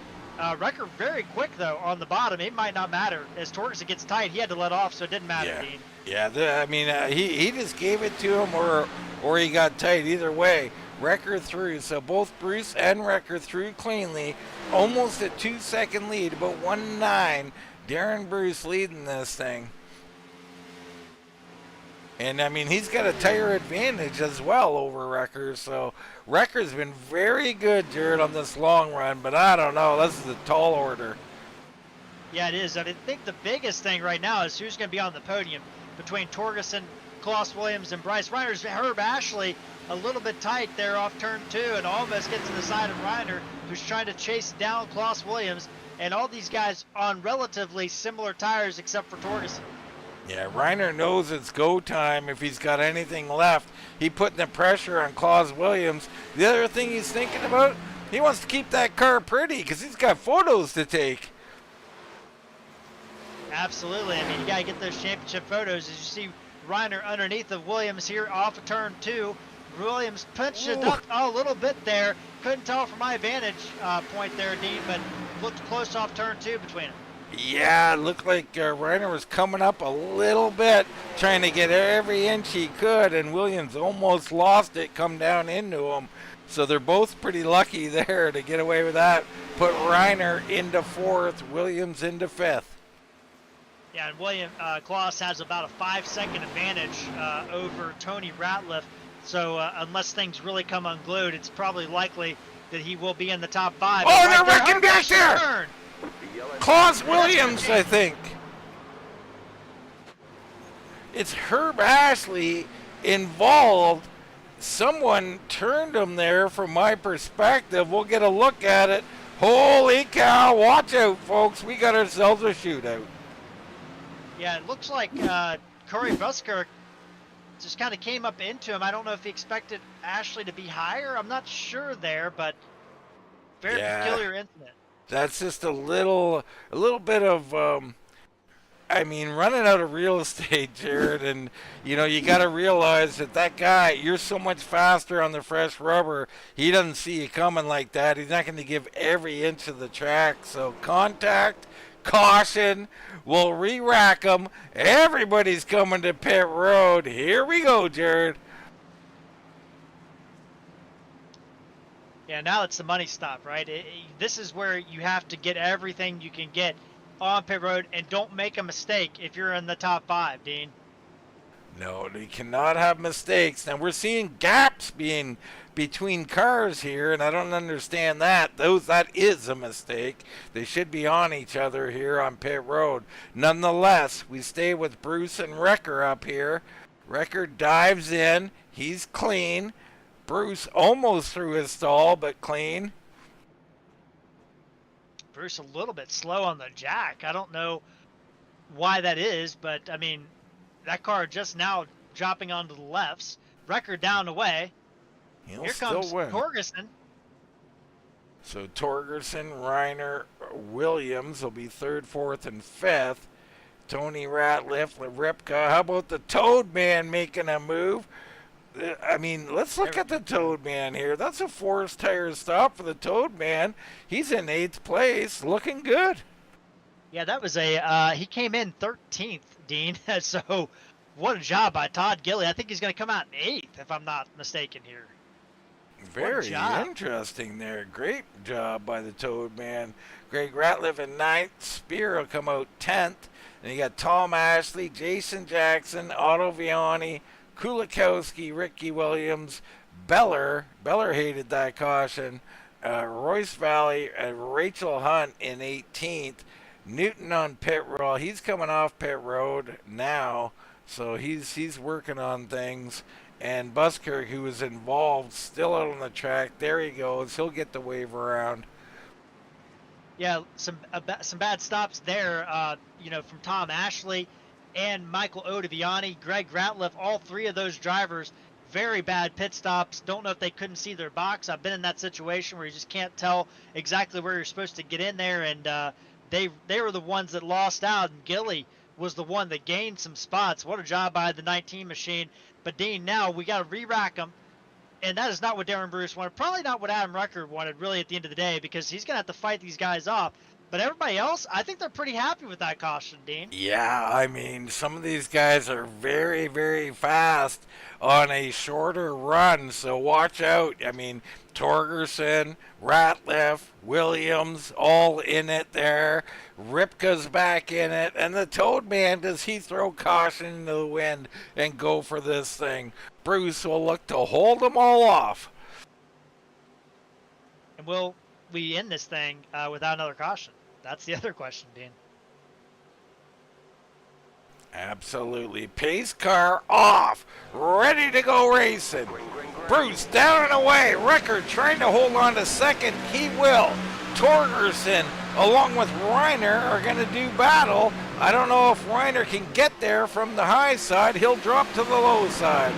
Wrecker very quick though on the bottom. It might not matter as Torgerson gets tight. He had to let off, so it didn't matter. Yeah. Dean. Yeah, he just gave it to him, or he got tight. Either way, Wrecker through. So both Bruce and Wrecker through cleanly, almost a 2 second lead, about 1.9. Darren Bruce leading this thing. And, I mean, he's got a tire advantage as well over Wrecker. So Wrecker's been very good, Jared, on this long run. But I don't know. This is a tall order. Yeah, it is. I think the biggest thing right now is who's going to be on the podium between Torgerson, Klaus Williams, and Bryce Reiner. Herb Ashley a little bit tight there off turn 2 and almost gets to the side of Reiner, who's trying to chase down Klaus Williams. And all these guys on relatively similar tires except for Torgerson. Yeah, Reiner knows it's go time if he's got anything left. He's putting the pressure on Klaus Williams. The other thing he's thinking about, he wants to keep that car pretty because he's got photos to take. Absolutely. I mean, you got to get those championship photos. As you see Reiner underneath of Williams here off of turn 2. Williams punched it up a little bit there. Couldn't tell from my vantage point there, Dean, but looked close off turn 2 between them. Yeah, it looked like Reiner was coming up a little bit, trying to get every inch he could, and Williams almost lost it, come down into him. So they're both pretty lucky there to get away with that. Put Reiner into 4th, Williams into 5th. Yeah, and Klaus has about a 5-second advantage over Tony Ratliff. So unless things really come unglued, it's probably likely that he will be in the top 5. Oh, they're wrecking back there! Klaus Williams, I think. It's Herb Ashley involved. Someone turned him there from my perspective. We'll get a look at it. Holy cow, watch out, folks. We got ourselves a shootout. Yeah, it looks like Corey Buskirk just kind of came up into him. I don't know if he expected Ashley to be higher. I'm not sure there, but very peculiar incident. That's just a little bit of, running out of real estate, Jared. And, you got to realize that guy, you're so much faster on the fresh rubber. He doesn't see you coming like that. He's not going to give every inch of the track. So contact, caution, we'll re-rack them. Everybody's coming to pit road. Here we go, Jared. Yeah, now it's the money stop, right? This is where you have to get everything you can get on pit road, and don't make a mistake if you're in the top 5, Dean. No, you cannot have mistakes. Now, we're seeing gaps being between cars here, and I don't understand that. That is a mistake. They should be on each other here on pit road. Nonetheless, we stay with Bruce and Wrecker up here. Wrecker dives in. He's clean. Bruce almost through his stall, but clean. Bruce a little bit slow on the jack. I don't know why that is, but, that car just now dropping onto the lefts. Wrecker down away. He'll Here still comes win. Torgerson. So Torgerson, Reiner, Williams will be 3rd, 4th, and 5th. Tony Ratliff, Ripka. How about the Toad Man making a move? Let's look at the Toad Man here. That's a forced tire stop for the Toad Man. He's in 8th place, looking good. Yeah, that was he came in 13th, Dean. So what a job by Todd Gilly. I think he's going to come out in 8th, if I'm not mistaken here. Very interesting there. Great job by the Toad Man. Greg Ratliff in 9th. Spear will come out 10th. Then you got Tom Ashley, Jason Jackson, Otto Viani, Kulikowski, Ricky Williams, Beller hated that caution, Royce Valley, and Rachel Hunt in 18th. Newton on pit road. He's coming off pit road now, so he's working on things. And Buskirk, who was involved, still out on the track. There he goes. He'll get the wave around. Yeah, some bad stops there, from Tom Ashley and Michael Ottaviani, Greg Ratliff, all 3 of those drivers, very bad pit stops. Don't know if they couldn't see their box. I've been in that situation where you just can't tell exactly where you're supposed to get in there, and they were the ones that lost out, and Gilly was the one that gained some spots. What a job by the 19 machine. But Dean, now we got to re-rack them, and that is not what Darren Bruce wanted. Probably not what Adam Rucker wanted, really, at the end of the day, because he's going to have to fight these guys off. But everybody else, I think they're pretty happy with that caution, Dean. Yeah, I mean, some of these guys are very, very fast on a shorter run, so watch out. I mean, Torgerson, Ratliff, Williams, all in it there. Ripka's back in it, and the Toad Man, does he throw caution into the wind and go for this thing? Bruce will look to hold them all off. And will we end this thing without another caution? That's the other question, Dean. Absolutely. Pace car off. Ready to go racing. Bruce down and away. Record trying to hold on to second. He will. Torgerson along with Reiner are going to do battle. I don't know if Reiner can get there from the high side. He'll drop to the low side.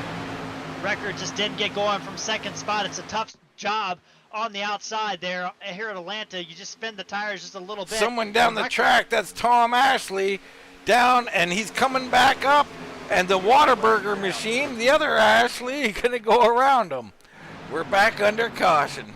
Record just didn't get going from second spot. It's a tough job on the outside there. Here at Atlanta, you just spin the tires just a little bit. Someone down the track. That's Tom Ashley down, and he's coming back up. And the Whataburger machine, the other Ashley, going to go around him. We're back under caution.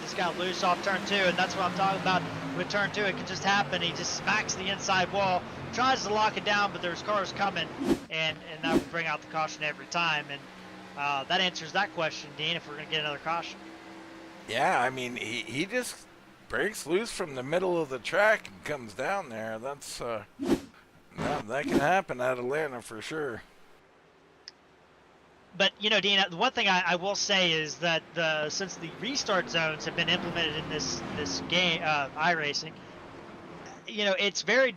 Just got loose off turn 2, and that's what I'm talking about with turn 2. It can just happen. He just smacks the inside wall, tries to lock it down, but there's cars coming, and that will bring out the caution every time. And that answers that question, Dean, if we're going to get another caution. Yeah, I mean, he just breaks loose from the middle of the track and comes down there. That's that can happen at Atlanta for sure. But, you know, Dean, the one thing I will say is that since the restart zones have been implemented in this game, iRacing, you know, it's very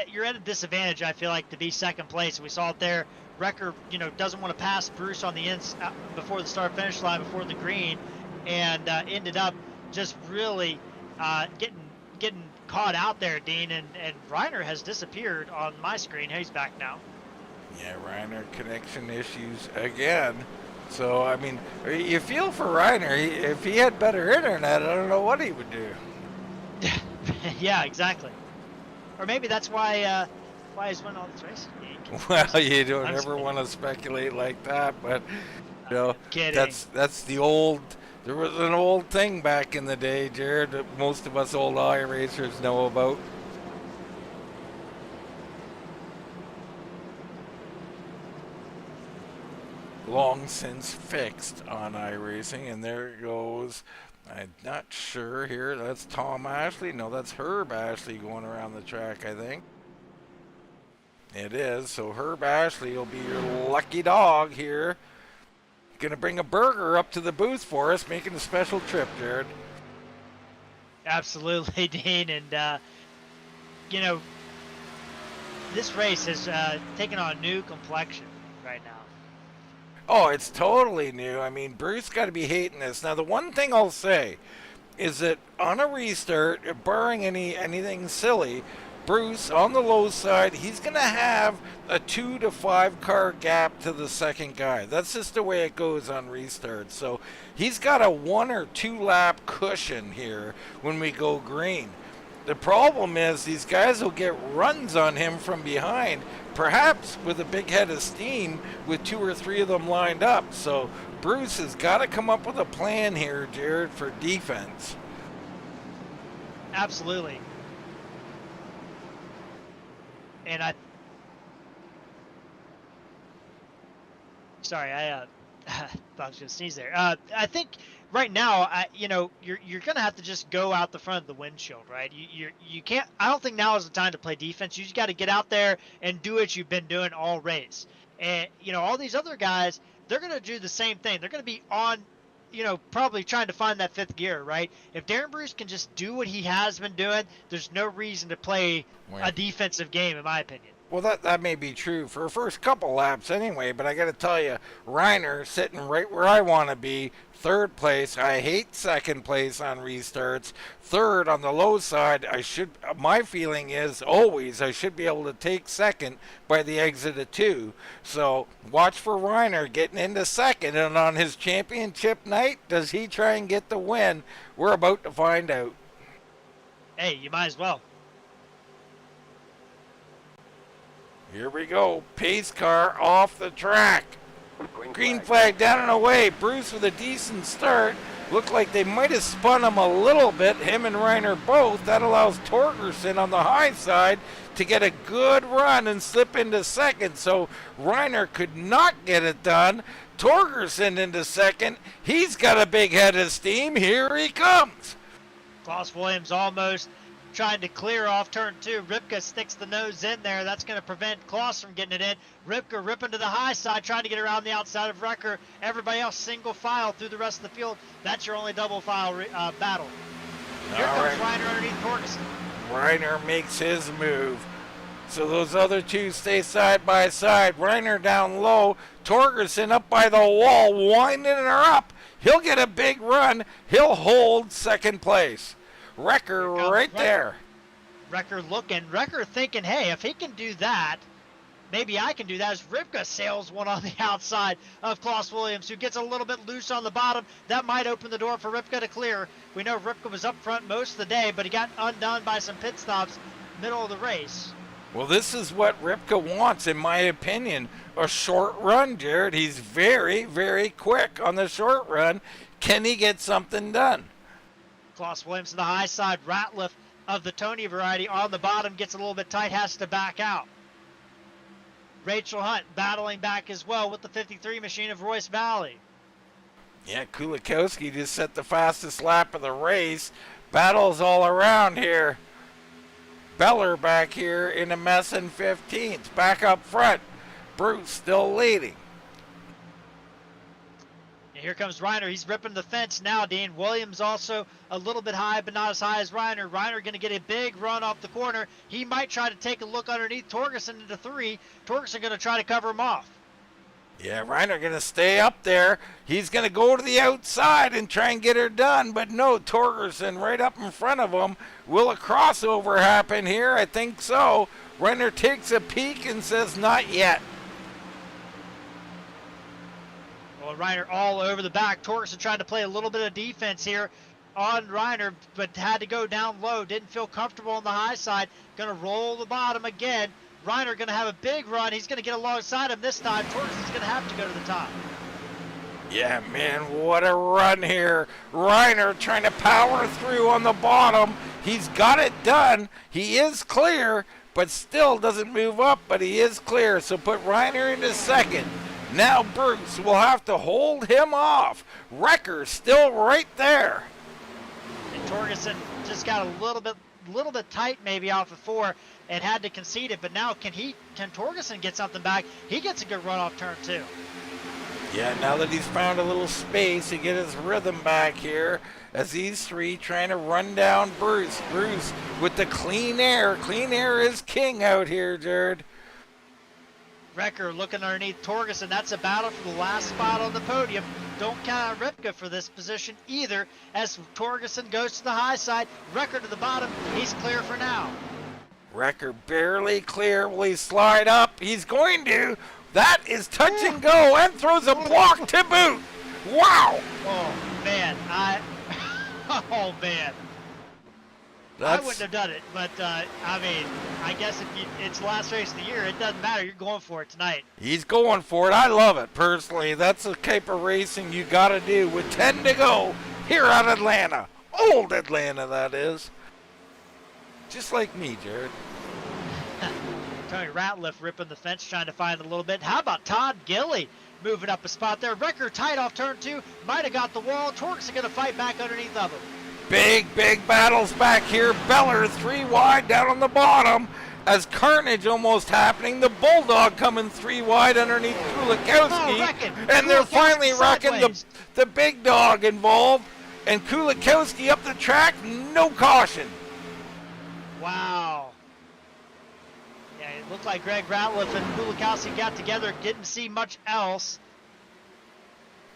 you're at a disadvantage, I feel like, to be second place. We saw it there. Wrecker, you know, doesn't want to pass Bruce on the before the start-finish line, before the green, and ended up just really getting caught out there, Dean. And Reiner has disappeared on my screen. He's back now. Yeah, Reiner connection issues again. So, I mean, you feel for Reiner. If he had better internet, I don't know what he would do. Yeah, exactly. Or maybe that's why he's winning all these races. Well, you don't ever want to speculate like that, but you know, that's the old. There was an old thing back in the day, Jared, that most of us old iRacers know about. Long since fixed on iRacing, and there it goes. I'm not sure here. That's Tom Ashley. No, that's Herb Ashley going around the track, I think. It is. So Herb Ashley will be your lucky dog here. Going to bring a burger up to the booth for us, making a special trip, Jared. Absolutely, Dean. And, you know, this race has taken on a new complexion right now. Oh, it's totally new. I mean, Bruce got to be hating this. Now, the one thing I'll say is that on a restart, barring anything silly, Bruce, on the low side, he's going to have a 2 to 5 car gap to the second guy. That's just the way it goes on restart. So he's got a 1 or 2 lap cushion here when we go green. The problem is these guys will get runs on him from behind, perhaps with a big head of steam with 2 or 3 of them lined up. So Bruce has got to come up with a plan here, Jared, for defense. Absolutely. And I thought I was going to sneeze there. I think right now, you know, you're going to have to just go out the front of the windshield, right? You can't. I don't think now is the time to play defense. You just got to get out there and do what you've been doing all race. And you know, all these other guys, they're going to do the same thing. They're going to be on, you know, probably trying to find that 5th gear, right? If Darren Bruce can just do what he has been doing, there's no reason to play a defensive game, in my opinion. Well, that may be true for the first couple laps anyway, but I got to tell you, Reiner sitting right where I want to be, 3rd place. I hate 2nd place on restarts. 3rd on the low side. My feeling is always I should be able to take 2nd by the exit of 2. So watch for Reiner getting into 2nd, and on his championship night, does he try and get the win? We're about to find out. Hey, you might as well. Here we go. Pace car off the track. Green flag down and away. Bruce with a decent start. Looked like they might have spun him a little bit, him and Reiner both. That allows Torgerson on the high side to get a good run and slip into second. So Reiner could not get it done. Torgerson into second. He's got a big head of steam. Here he comes. Klaus Williams almost trying to clear off turn 2. Ripka sticks the nose in there. That's going to prevent Klaus from getting it in. Ripka ripping to the high side, trying to get around the outside of Wrecker. Everybody else single file through the rest of the field. That's your only double file battle. Here comes Reiner underneath Torgerson. Reiner makes his move. So those other two stay side by side. Reiner down low. Torgerson up by the wall, winding her up. He'll get a big run. He'll hold second place. Wrecker right there. Wrecker looking. Wrecker thinking, hey, if he can do that, maybe I can do that. As Ripka sails one on the outside of Klaus Williams, who gets a little bit loose on the bottom. That might open the door for Ripka to clear. We know Ripka was up front most of the day, but he got undone by some pit stops middle of the race. Well, this is what Ripka wants, in my opinion. A short run, Jared. He's very, very quick on the short run. Can he get something done? Klaus Williams to the high side. Ratliff of the Tony variety on the bottom gets a little bit tight, has to back out. Rachel Hunt battling back as well with the 53 machine of Royce Valley. Yeah, Kulikowski just set the fastest lap of the race. Battles all around here. Beller back here in a mess in 15th. Back up front. Bruce still leading. And here comes Reiner. He's ripping the fence now, Dean. Williams also a little bit high, but not as high as Reiner. Reiner going to get a big run off the corner. He might try to take a look underneath Torgerson into 3. Torgerson going to try to cover him off. Yeah, Reiner going to stay up there. He's going to go to the outside and try and get her done. But no, Torgerson right up in front of him. Will a crossover happen here? I think so. Reiner takes a peek and says, not yet. Well, Reiner all over the back. Torgerson tried to play a little bit of defense here on Reiner, but had to go down low. Didn't feel comfortable on the high side. Going to roll the bottom again. Reiner going to have a big run. He's going to get alongside him this time. Torgerson's going to have to go to the top. Yeah, man, what a run here. Reiner trying to power through on the bottom. He's got it done. He is clear, but still doesn't move up, but he is clear. So put Reiner into second. Now Bruce will have to hold him off. Wrecker still right there. And Torgerson just got a little bit tight maybe off of 4 and had to concede it, but now can Torgerson get something back? He gets a good run off turn 2. Yeah, now that he's found a little space, he get his rhythm back here as these three trying to run down Bruce. Bruce with the clean air. Clean air is king out here, Jared. Wrecker looking underneath Torgerson. That's a battle for the last spot on the podium. Don't count on Ripka for this position either, as Torgerson goes to the high side. Wrecker to the bottom. He's clear for now. Wrecker barely clear. Will he slide up? He's going to. That is touch and go, and throws a block to boot. Wow. Oh, man. Oh, man. I wouldn't have done it, but, I mean, I guess if it's the last race of the year, it doesn't matter. You're going for it tonight. He's going for it. I love it, personally. That's the type of racing you got to do with 10 to go here at Atlanta. Old Atlanta, that is. Just like me, Jared. Tony Ratliff ripping the fence, trying to find a little bit. How about Todd Gilly moving up a spot there? Wrecker tight off turn 2. Might have got the wall. Torques are going to fight back underneath of him. Big battles back here. Beller 3 wide down on the bottom as carnage almost happening. The Bulldog coming 3 wide underneath Kulikowski. And they're finally wrecking the big dog involved. And Kulikowski up the track, no caution. Wow. Yeah, it looked like Greg Ratliff and Kulikowski got together. Didn't see much else.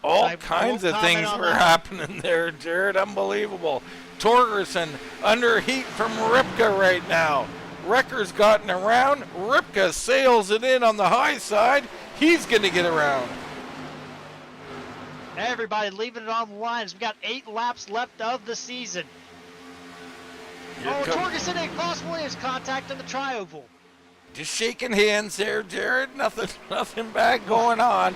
All kinds of things were happening there, Jared. Unbelievable. Torgerson under heat from Ripka right now. Wrecker's gotten around. Ripka sails it in on the high side. He's going to get around. Everybody leaving it on the lines. We've got 8 laps left of the season. Torgerson and Klaus Williams contact in the tri-oval. Just shaking hands there, Jared. Nothing bad going on.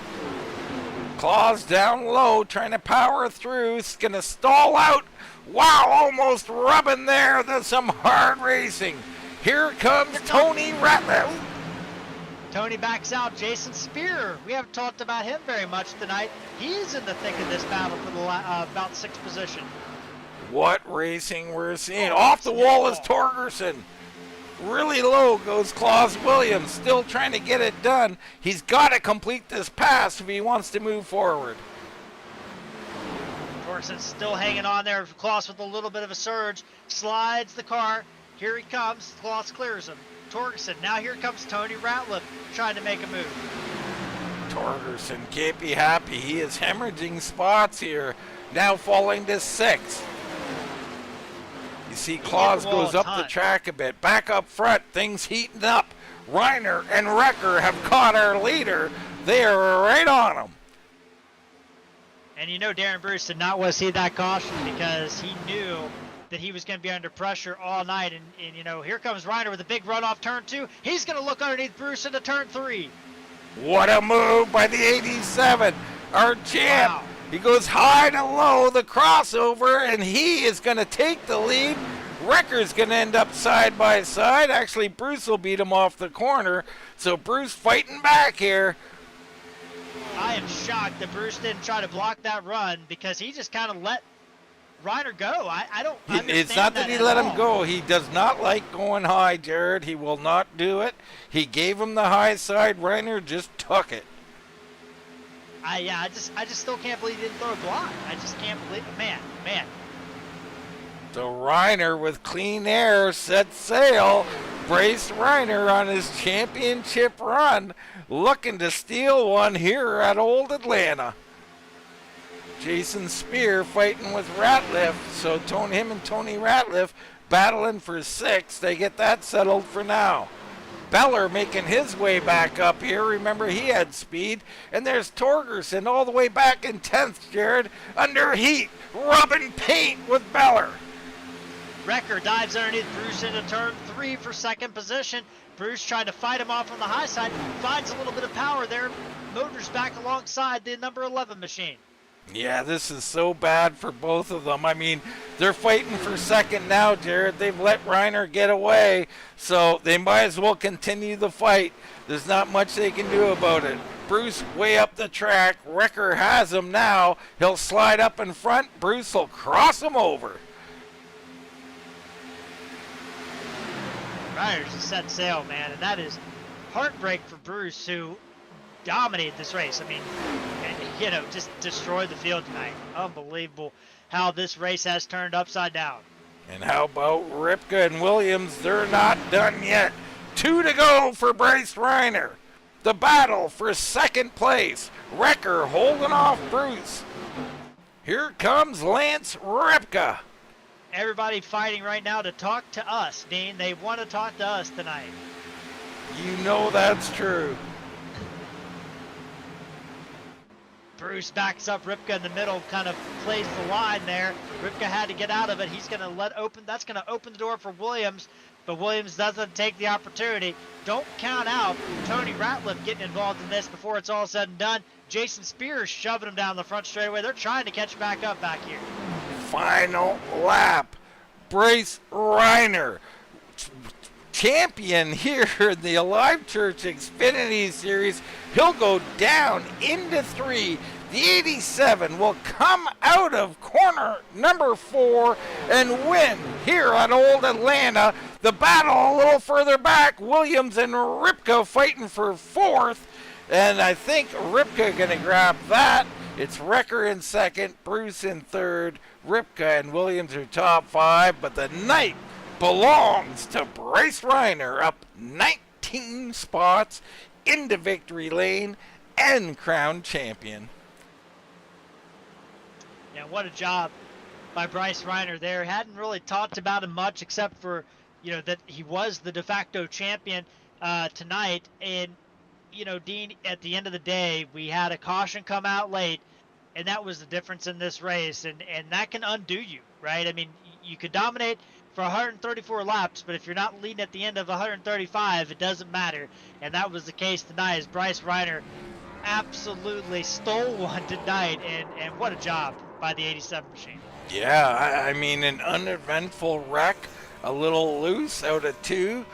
Claus down low, trying to power through. He's going to stall out. Wow, almost rubbing there. There's some hard racing. Here comes Tony Ratliff. Tony backs out. Jason Spear, we haven't talked about him very much tonight. He's in the thick of this battle for the about sixth position. What racing we're seeing. Off the wall is Torgerson. Really low goes Claus Williams, still trying to get it done. He's got to complete this pass if he wants to move forward. Torgerson's still hanging on there. Claus with a little bit of a surge. Slides the car. Here he comes. Claus clears him. Torgerson. Now here comes Tony Ratliff trying to make a move. Torgerson can't be happy. He is hemorrhaging spots here. Now falling to 6th. You see Claus goes up the track a bit. Back up front, things heating up. Reiner and Wrecker have caught our leader. They are right on him. And you know Darren Bruce did not want to see that caution because he knew that he was going to be under pressure all night. And you know, here comes Reiner with a big run off turn 2. He's going to look underneath Bruce into turn 3. What a move by the 87. Our champ. Wow. He goes high to low, the crossover, and he is going to take the lead. Wrecker's going to end up side by side. Actually, Bruce will beat him off the corner. So Bruce fighting back here. I am shocked that Bruce didn't try to block that run because he just kind of let Reiner go. I don't understand. It's not that he let him go. He does not like going high, Jared. He will not do it. He gave him the high side. Reiner just took it. I just still can't believe he didn't throw a block. I just can't believe it. Man. So Reiner with clean air set sail. Bryce Reiner on his championship run, looking to steal one here at Old Atlanta. Jason Spear fighting with Ratliff. So him and Tony Ratliff battling for 6th. They get that settled for now. Beller making his way back up here. Remember, he had speed. And there's Torgerson all the way back in 10th, Jared. Under heat, rubbing paint with Beller. Wrecker dives underneath Bruce into turn 3 for 2nd position. Bruce trying to fight him off on the high side. Finds a little bit of power there. Motors back alongside the number 11 machine. Yeah, this is so bad for both of them. I mean, they're fighting for 2nd now, Jared. They've let Reiner get away, so they might as well continue the fight. There's not much they can do about it. Bruce way up the track. Wrecker has him now. He'll slide up in front. Bruce will cross him over. Reiner's just set sail, man, and that is heartbreak for Bruce, who dominated this race. I mean, you know, just destroyed the field tonight. Unbelievable how this race has turned upside down. And how about Ripka and Williams? They're not done yet. 2 to go for Bryce Reiner. The battle for 2nd place. Wrecker holding off Bruce. Here comes Lance Ripka. Everybody fighting right now to talk to us, Dean. They want to talk to us tonight. You know that's true. Bruce backs up Ripka in the middle, kind of plays the line there. Ripka had to get out of it. He's going to that's going to open the door for Williams, but Williams doesn't take the opportunity. Don't count out Tony Ratliff getting involved in this before it's all said and done. Jason Spears shoving him down the front straightaway. They're trying to catch back up back here. Final lap. Bryce Reiner, champion here in the Alive Church Xfinity Series. He'll go down into 3. The 87 will come out of corner number 4 and win here at Old Atlanta. The battle a little further back. Williams and Ripka fighting for 4th. And I think Ripka going to grab that. It's Wrecker in 2nd, Bruce in 3rd, Ripka and Williams are top 5, but the night belongs to Bryce Reiner, up 19 spots into victory lane and crowned champion. Yeah, what a job by Bryce Reiner there. Hadn't really talked about him much except for, you know, that he was the de facto champion tonight. And you know, Dean, at the end of the day, we had a caution come out late, and that was the difference in this race, and that can undo you, right? I mean, you could dominate for 134 laps, but if you're not leading at the end of 135, it doesn't matter, and that was the case tonight as Bryce Reiner absolutely stole one tonight, and what a job by the 87 machine. Yeah, I mean, an uneventful wreck, a little loose out of two,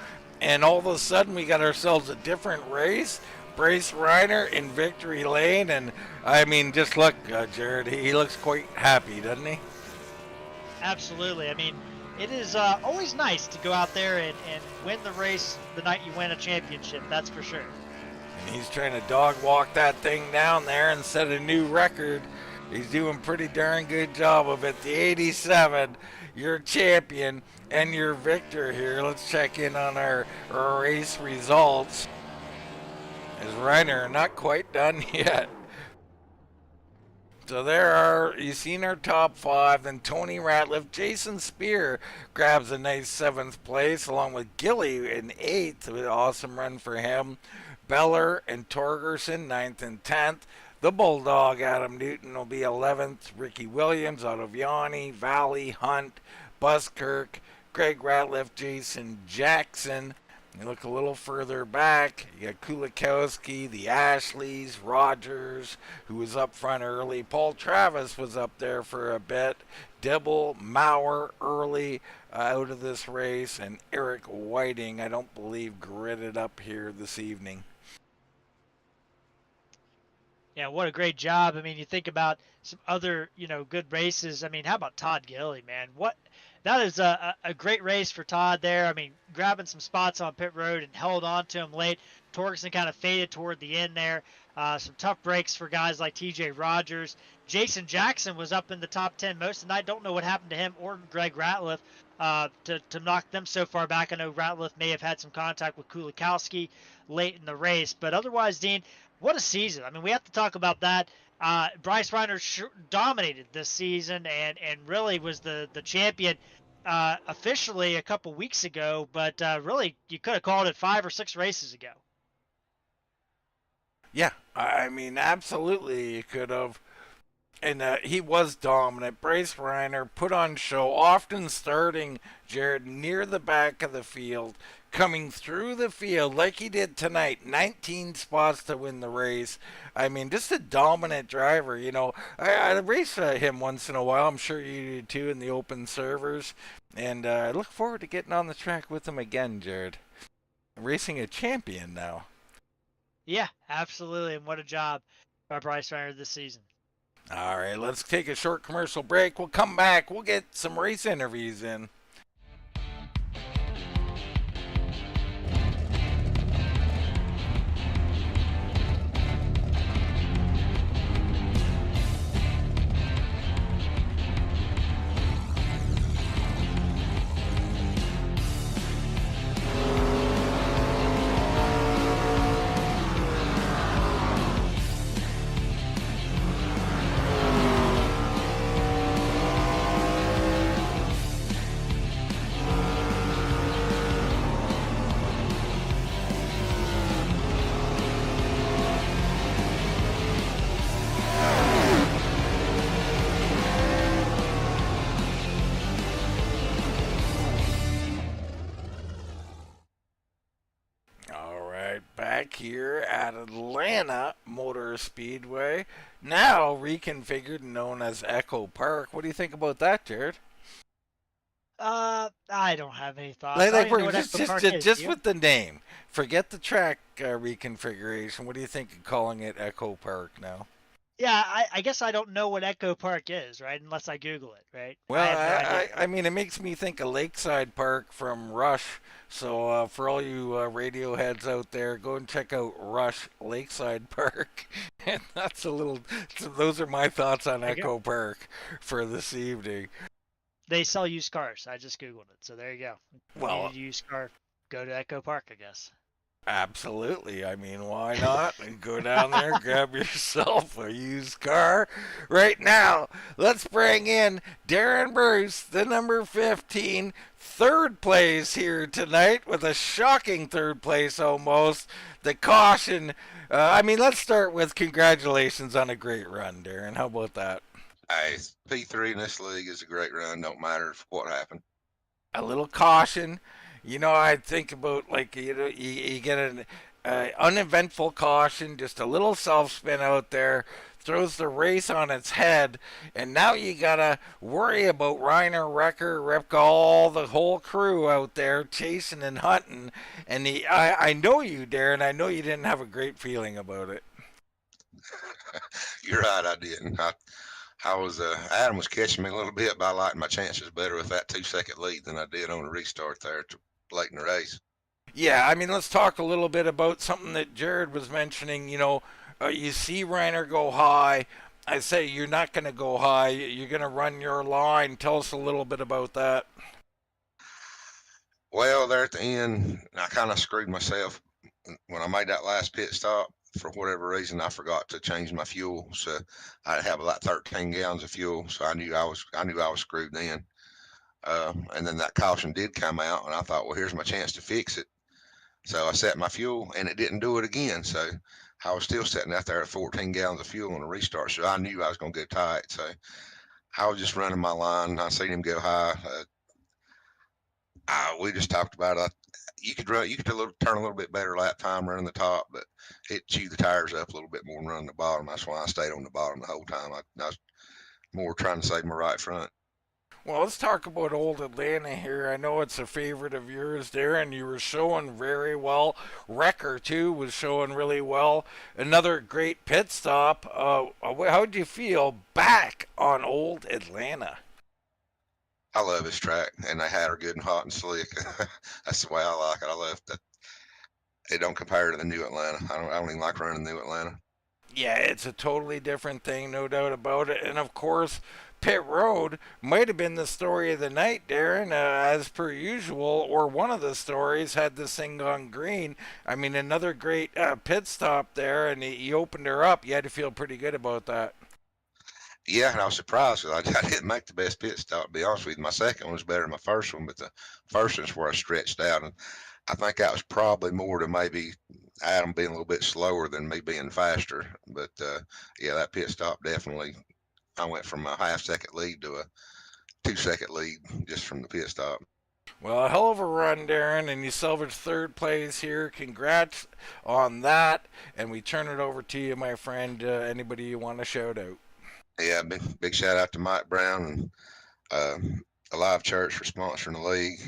and all of a sudden we got ourselves a different race. Bryce Reiner in victory lane, and I mean, just look, Jared, he looks quite happy, doesn't he? Absolutely. I mean, it is always nice to go out there and win the race the night you win a championship. That's for sure. And he's trying to dog walk that thing down there and set a new record. He's doing pretty darn good job of it. The 87, your champion and your victor here. Let's check in on our race results. As Reiner not quite done yet. So there are, you've seen our top five. Then Tony Ratliff, Jason Spear grabs a nice 7th place, along with Gilly in 8th. An awesome run for him. Beller and Torgerson 9th and 10th. The Bulldog, Adam Newton, will be 11th. Ricky Williams, Ottaviani, Valley, Hunt, Buskirk, Greg Ratliff, Jason Jackson. You look a little further back, you got Kulikowski, the Ashleys, Rogers, who was up front early. Paul Travis was up there for a bit. Dibble, Maurer, early out of this race, and Eric Whiting, I don't believe, gridded up here this evening. Yeah, what a great job. I mean, you think about some other, good races. I mean, how about Todd Gilly, man? That is a great race for Todd there. I mean, grabbing some spots on pit road and held on to him late. Torgerson kind of faded toward the end there. Some tough breaks for guys like TJ Rogers. Jason Jackson was up in the top 10 most, and I don't know what happened to him or Greg Ratliff to knock them so far back. I know Ratliff may have had some contact with Kulikowski late in the race, but otherwise, Dean, what a season. I mean, we have to talk about that. Bryce Reiner dominated this season and really was the champion officially a couple weeks ago, but really you could have called it 5 or 6 races ago. Yeah, I mean, absolutely you could have. And he was dominant. Bryce Reiner put on show, often starting, Jared, near the back of the field, coming through the field like he did tonight. 19 spots to win the race. I mean, just a dominant driver. I race him once in a while. I'm sure you do too in the open servers. And I look forward to getting on the track with him again, Jared. Racing a champion now. Yeah, absolutely. And what a job by Bryce Reiner this season. All right, let's take a short commercial break. We'll come back. We'll get some race interviews in. Back here at Atlanta Motor Speedway, now reconfigured and known as Echo Park. What do you think about that, Jared? I don't have any thoughts. Like we're just with the name. Forget the track reconfiguration. What do you think of calling it Echo Park now? Yeah, I guess I don't know what Echo Park is, right? Unless I Google it, right? Well, I mean, it makes me think of Lakeside Park from Rush. So for all you radio heads out there, go and check out Rush Lakeside Park. And that's a little. So those are my thoughts on Echo Park for this evening. They sell used cars. I just Googled it, so there you go. Well, you need a used car, go to Echo Park, I guess. Absolutely. I mean, why not? And go down there, grab yourself a used car. Right now, let's bring in Darren Bruce, the number 15, third place here tonight with a shocking third place almost. The caution. Let's start with congratulations on a great run, Darren. How about that? P3 in this league is a great run. Don't matter what happened. A little caution. I think about you get Uneventful caution, just a little self spin out there, throws the race on its head, and now you gotta worry about Reiner, Wrecker, Ripka, all the whole crew out there chasing and hunting. And I know you, Darren. I know you didn't have a great feeling about it. You're right, I didn't. I was Adam was catching me a little bit, but I liked my chances better with that 2 second lead than I did on the restart there late in the race. Yeah, I mean, let's talk a little bit about something that Jared was mentioning. You see Reiner go high. I say you're not going to go high. You're going to run your line. Tell us a little bit about that. Well, there at the end, I kind of screwed myself when I made that last pit stop. For whatever reason, I forgot to change my fuel, so I have about 13 gallons of fuel. So I knew I was screwed then. And then that caution did come out, and I thought, well, here's my chance to fix it. So I set my fuel, and it didn't do it again. So I was still sitting out there at 14 gallons of fuel on a restart. So I knew I was going to go tight. So I was just running my line. I seen him go high. We just talked about it. You could turn a little bit better lap time running the top, but it chewed the tires up a little bit more than running the bottom. That's why I stayed on the bottom the whole time. I was more trying to save my right front. Well, let's talk about Old Atlanta here. I know it's a favorite of yours, Darren. You were showing very well. Wrecker, too, was showing really well. Another great pit stop. How did you feel back on Old Atlanta? I love this track, and they had her good and hot and slick. That's the way I like it. I love that. It don't compare to the new Atlanta. I don't even like running the new Atlanta. Yeah, it's a totally different thing, no doubt about it. And of course, Pit Road might have been the story of the night, Darren, as per usual, or one of the stories had this thing gone green. I mean, another great pit stop there, and he opened her up. You had to feel pretty good about that. Yeah, and I was surprised 'cause I didn't make the best pit stop. To be honest with you, my second one was better than my first one, but the first one's where I stretched out, and I think that was probably more to maybe Adam being a little bit slower than me being faster. But yeah, that pit stop definitely. I went from a half-second lead to a 2 second lead just from the pit stop. Well, a hell of a run, Darren, and you salvaged third place here. Congrats on that. And we turn it over to you, my friend. Anybody you want to shout out? Yeah, big shout out to Mike Brown and uh, Alive Church for sponsoring the league.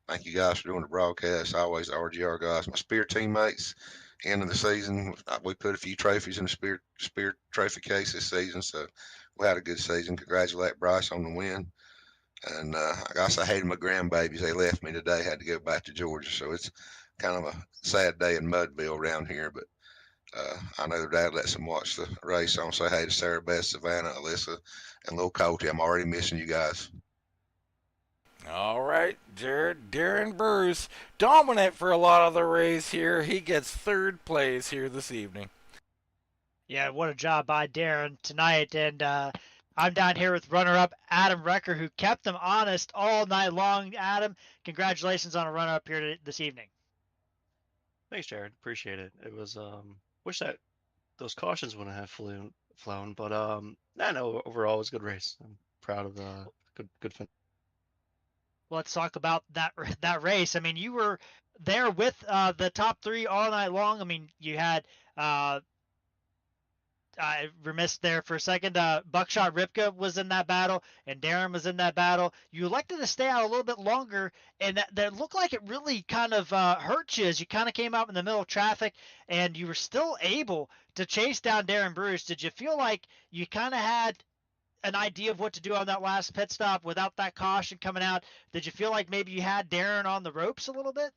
Thank you guys for doing the broadcast. Always the RGR guys, my Spear teammates. End of the season, we put a few trophies in the Spear trophy case this season, so we had a good season. Congratulate Bryce on the win. And I guess I hated my grandbabies. They left me today. Had to go back to Georgia, so it's kind of a sad day in Mudville around here. But I know their dad lets them watch the race. So I'm gonna say hey to Sarah, Beth, Savannah, Alyssa, and little Colty. I'm already missing you guys. All right, Jared, Darren Bruce, dominant for a lot of the race here. He gets third place here this evening. Yeah, what a job by Darren tonight. And I'm down here with runner-up Adam Wrecker, who kept them honest all night long. Adam, congratulations on a runner-up here this evening. Thanks, Jared. Appreciate it. It was wish that those cautions wouldn't have flown, but no, overall it was a good race. I'm proud of the good finish. Let's talk about that race. I mean, you were there with the top three all night long. I mean, you had I remiss there for a second. Buckshot Ripka was in that battle, and Darren was in that battle. You elected to stay out a little bit longer, and that looked like it really kind of hurt you as you kind of came out in the middle of traffic, and you were still able to chase down Darren Bruce. Did you feel like you kind of had an idea of what to do on that last pit stop without that caution coming out? Did you feel like maybe you had Darren on the ropes a little bit?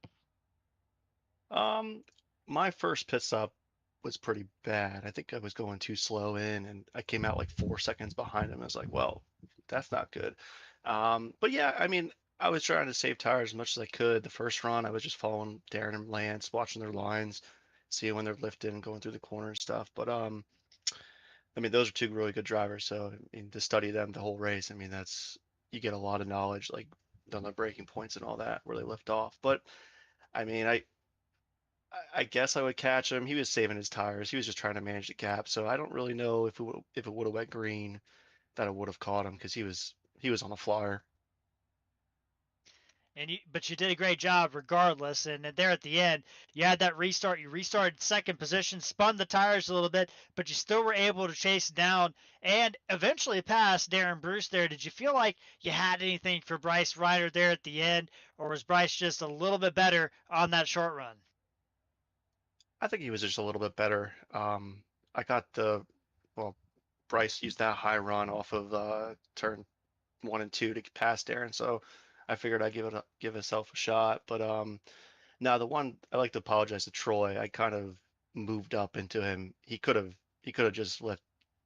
My first pit stop was pretty bad. I think I was going too slow in, and I came out like 4 seconds behind him. I was like, well, that's not good. But yeah, I mean, I was trying to save tires as much as I could. The first run, I was just following Darren and Lance, watching their lines, seeing when they're lifting and going through the corner and stuff. But I mean, those are two really good drivers. So I mean, to study them the whole race, I mean, you get a lot of knowledge, like on the breaking points and all that, where they lift off. But I mean, I guess I would catch him. He was saving his tires. He was just trying to manage the gap. So I don't really know if it would have went green that I would have caught him because he was on a flyer. But you did a great job regardless. And there at the end, you had that restart. You restarted second position, spun the tires a little bit, but you still were able to chase down and eventually pass Darren Bruce there. Did you feel like you had anything for Bryce Reiner there at the end, or was Bryce just a little bit better on that short run? I think he was just a little bit better. I got well, Bryce used that high run off of turn 1 and 2 to pass Darren, so I figured I'd give myself a shot. But now the one I like to apologize to Troy. I kind of moved up into him. He could have just left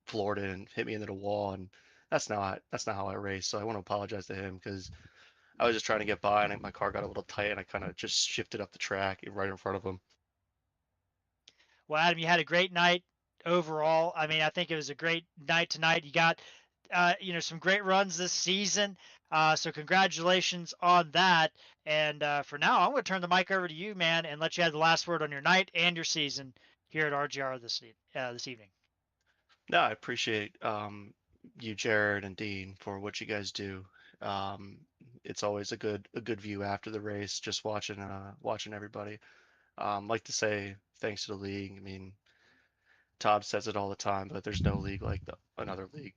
floored it and hit me into the wall, and that's not how I race. So I want to apologize to him because I was just trying to get by, and my car got a little tight, and I kind of just shifted up the track right in front of him. Well, Adam, you had a great night overall. I mean, I think it was a great night tonight. You got, some great runs this season. So congratulations on that. And for now, I'm going to turn the mic over to you, man, and let you have the last word on your night and your season here at RGR this evening. No, I appreciate you, Jared and Dean, for what you guys do. It's always a good view after the race, just watching everybody. Like to say thanks to the league. I mean, Todd says it all the time, but there's no league like another league.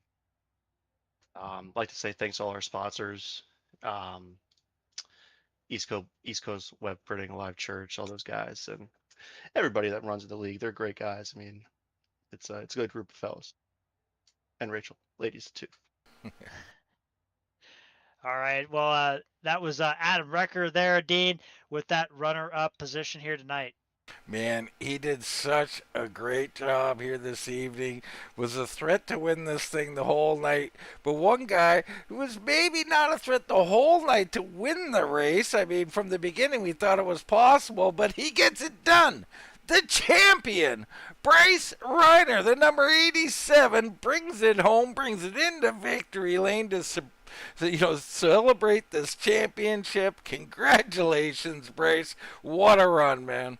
Like to say thanks to all our sponsors, East Coast Web Printing, Alive Church, all those guys, and everybody that runs in the league. They're great guys. I mean, it's a good group of fellows, and Rachel, ladies too. All right. Well, that was Adam Recker there, Dean, with that runner-up position here tonight. Man, he did such a great job here this evening. Was a threat to win this thing the whole night. But one guy who was maybe not a threat the whole night to win the race. I mean, from the beginning we thought it was possible, but he gets it done. The champion, Bryce Reiner, the number 87, brings it home, brings it into victory lane to celebrate this championship. Congratulations, Bryce. What a run, man.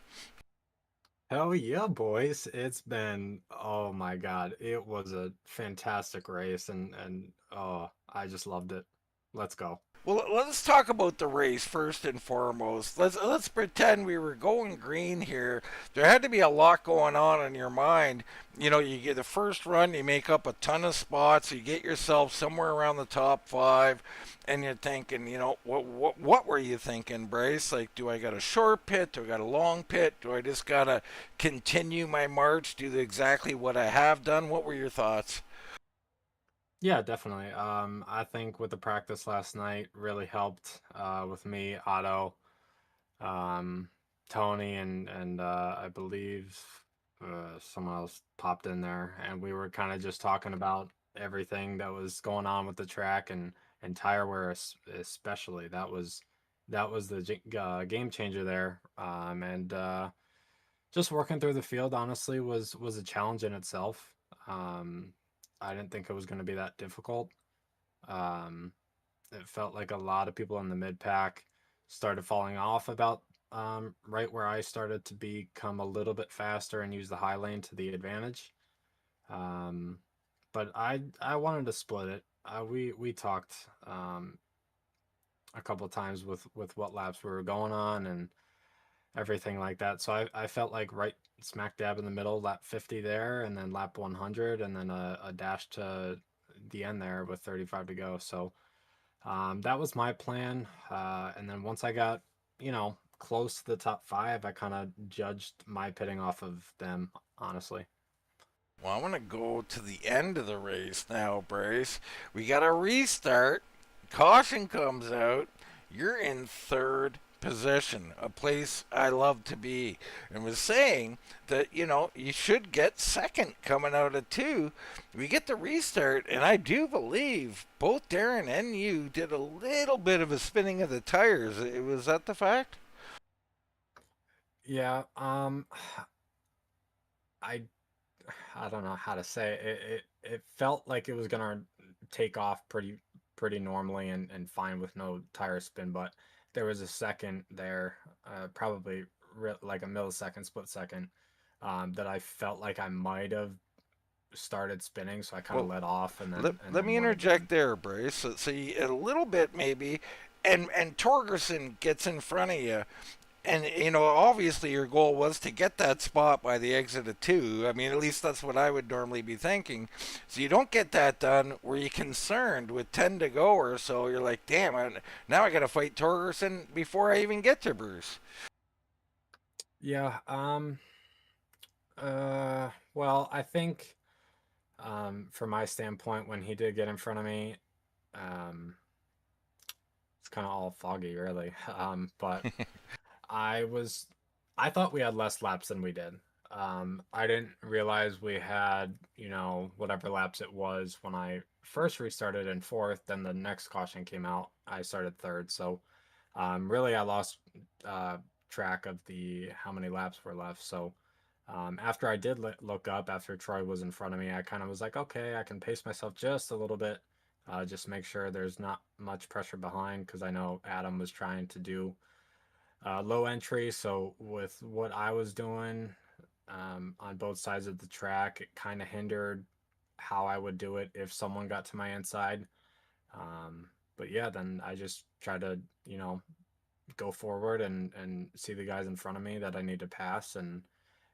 Hell yeah, boys. It's been, oh my God, it was a fantastic race and oh, I just loved it. Let's go. Well, let's talk about the race first and foremost. Let's pretend we were going green here. There had to be a lot going on in your mind. You know, you get the first run, you make up a ton of spots, you get yourself somewhere around the top five, and you're thinking, what were you thinking, Bryce? Like, do I got a short pit? Do I got a long pit? Do I just gotta continue my march, do exactly what I have done? What were your thoughts? Yeah, definitely. I think with the practice last night really helped with me, Otto, um, Tony, and I believe someone else popped in there, and we were kind of just talking about everything that was going on with the track and tire wear especially. That was the game changer there, and just working through the field honestly was a challenge in itself. I didn't think it was going to be that difficult. Um, it felt like a lot of people in the mid pack started falling off about right where I started to become a little bit faster and use the high lane to the advantage. Um, but I wanted to split it. We talked a couple of times with what laps we were going on and everything like that. So I felt like right smack dab in the middle, lap 50 there, and then lap 100, and then a dash to the end there with 35 to go. So that was my plan. And then once I got, close to the top five, I kind of judged my pitting off of them, honestly. Well, I want to go to the end of the race now, Bryce. We got a restart. Caution comes out. You're in third position, a place I love to be, and was saying that, you should get second coming out of two. We get the restart, and I do believe both Darren and you did a little bit of a spinning of the tires. Was that the fact? Yeah, I I don't know how to say it. It felt like it was gonna take off pretty normally and fine with no tire spin, but there was a second there, probably like a millisecond, split second, that I felt like I might have started spinning, so I kind of Well, let off and let then me went interject again. there, Bryce. So you, a little bit maybe, and Torgerson gets in front of you. And obviously your goal was to get that spot by the exit of 2. I mean, at least that's what I would normally be thinking. So you don't get that done. Were you concerned with 10 to go or so? You're like, damn, now I got to fight Torgerson before I even get to Bruce. Yeah. Well, I think, from my standpoint, when he did get in front of me, um, it's kind of all foggy, really. But I was, I thought we had less laps than we did. I didn't realize we had, whatever laps it was when I first restarted in fourth. Then the next caution came out. I started third. So, really, I lost track of the how many laps were left. So, after I did look up, after Troy was in front of me, I kind of was like, okay, I can pace myself just a little bit, just make sure there's not much pressure behind, because I know Adam was trying to do low entry. So with what I was doing on both sides of the track, it kind of hindered how I would do it if someone got to my inside. But yeah, then I just try to, go forward and see the guys in front of me that I need to pass, and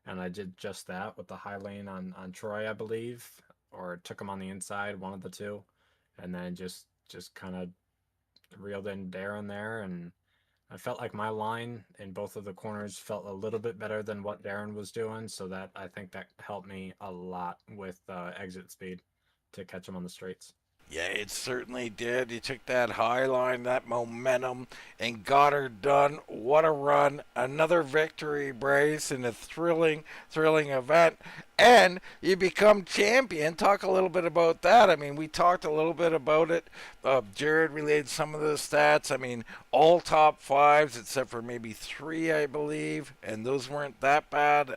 I did just that with the high lane on Troy, I believe, or took him on the inside, one of the two, and then just kind of reeled in Darren there, and I felt like my line in both of the corners felt a little bit better than what Darren was doing, so that I think that helped me a lot with exit speed to catch him on the straights. Yeah, it certainly did. You took that high line, that momentum, and got her done. What a run. Another victory, Bryce, in a thrilling, thrilling event. And you become champion. Talk a little bit about that. I mean, we talked a little bit about it. Jared relayed some of the stats. I mean, all top fives, except for maybe 3, I believe. And those weren't that bad.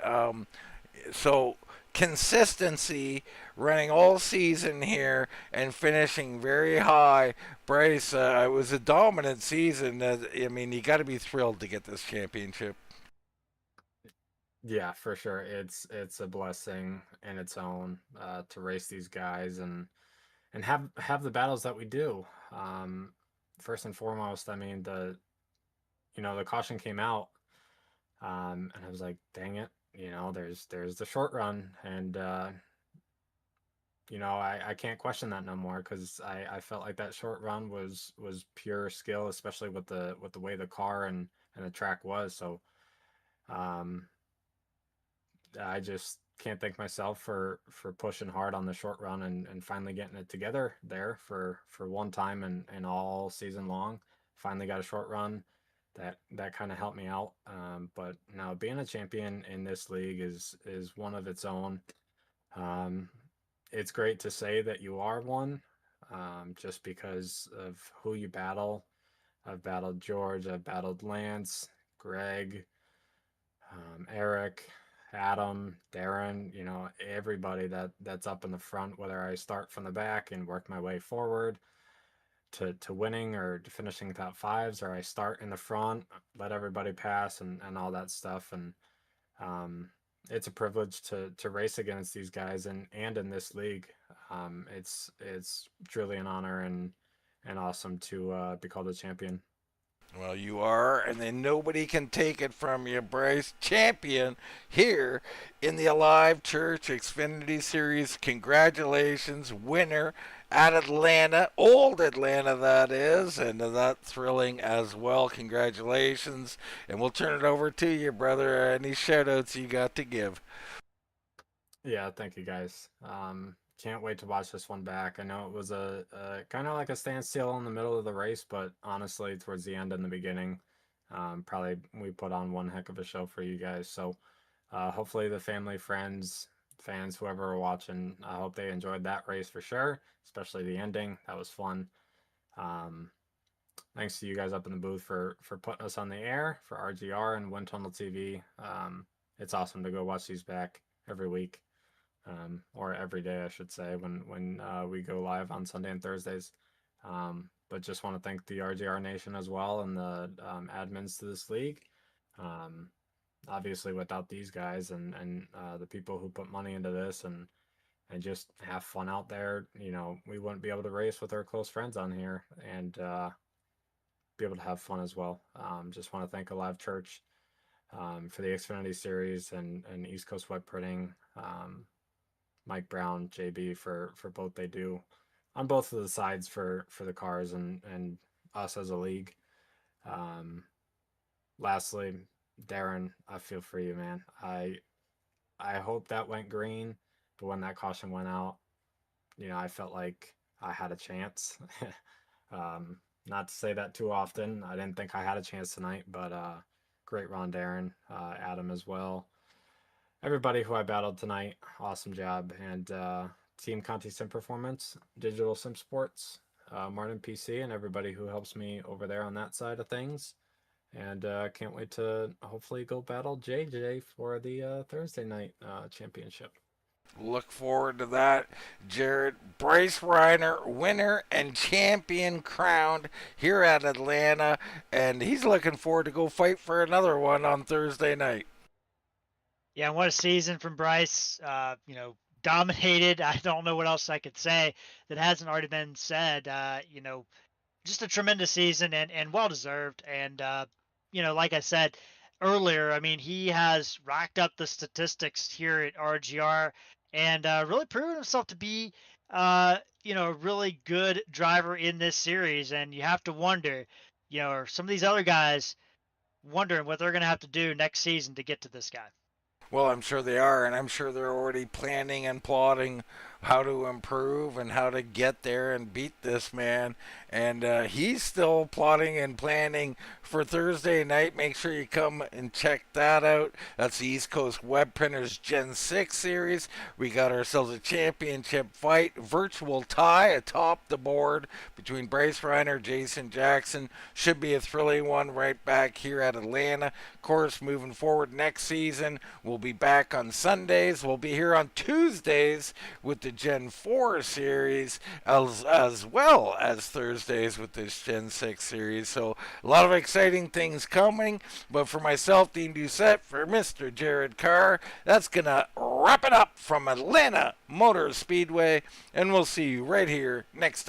So consistency running all season here and finishing very high. Bryce, it was a dominant season. I mean, you got to be thrilled to get this championship. Yeah, for sure. It's a blessing in its own to race these guys and have the battles that we do. Um, First and foremost, I mean the caution came out, and I was like, dang it, there's the short run, and I can't question that no more, because I felt like that short run was pure skill, especially with the way the car and the track was. So um, I just can't thank myself for pushing hard on the short run and finally getting it together there for one time and all season long. Finally got a short run that kind of helped me out. But now being a champion in this league is one of its own. Um, it's great to say that you are one, just because of who you battle. I've battled George, I've battled Lance, Greg, Eric, Adam, Darren, everybody that's up in the front, whether I start from the back and work my way forward to winning or to finishing top fives, or I start in the front, let everybody pass and all that stuff. And um, it's a privilege to race against these guys and in this league. It's truly an honor and awesome to be called a champion. Well, you are, and then nobody can take it from you, Bryce. Champion here in the Alive Church Xfinity Series. Congratulations, winner at Atlanta, old Atlanta, that is, and that thrilling as well. Congratulations, and we'll turn it over to you, brother. Any shout outs you got to give? Yeah, thank you guys. Can't wait to watch this one back. I know it was a kind of like a standstill in the middle of the race, but honestly, towards the end and the beginning, probably we put on one heck of a show for you guys. So hopefully the family, friends, fans, whoever are watching, I hope they enjoyed that race for sure, especially the ending. That was fun. Um, Thanks to you guys up in the booth for putting us on the air for RGR and Wind Tunnel TV. It's awesome to go watch these back every week, or every day, I should say, when we go live on Sunday and Thursdays. But just want to thank the RGR Nation as well and the admins to this league. Um, Obviously, without these guys and the people who put money into this and just have fun out there, we wouldn't be able to race with our close friends on here. And be able to have fun as well. Just want to thank Alive Church for the Xfinity Series and East Coast Web Printing, Mike Brown, JB for both they do on both of the sides for the cars and us as a league. Lastly, Darren, I feel for you, man. I hope that went green, but when that caution went out, I felt like I had a chance. Not to say that too often. I didn't think I had a chance tonight, but great run, Darren, Adam as well. Everybody who I battled tonight, awesome job. And Team Conti Sim Performance, Digital Sim Sports, Martin PC, and everybody who helps me over there on that side of things. And can't wait to hopefully go battle JJ for the Thursday night championship. Look forward to that, Jared. Bryce Reiner, winner and champion crowned here at Atlanta, and he's looking forward to go fight for another one on Thursday night. Yeah, and what a season from Bryce. Dominated. I don't know what else I could say that hasn't already been said. Just a tremendous season and well deserved. And like I said earlier, I mean, he has racked up the statistics here at RGR and really proven himself to be a really good driver in this series. And you have to wonder, are some of these other guys wondering what they're going to have to do next season to get to this guy? Well, I'm sure they are, and I'm sure they're already planning and plotting how to improve and how to get there and beat this man. And he's still plotting and planning for Thursday night. Make sure you come and check that out. That's the East Coast Web Printers Gen 6 series. We got ourselves a championship fight, virtual tie atop the board between Bryce Reiner, Jason Jackson. Should be a thrilling one right back here at Atlanta. Of course, moving forward next season, we'll be back on Sundays. We'll be here on Tuesdays with the Gen 4 series as well as Thursdays with this Gen 6 series. So a lot of exciting things coming. But for myself, Dean Doucette, for Mr. Jared Carr, that's going to wrap it up from Atlanta Motor Speedway. And we'll see you right here next time.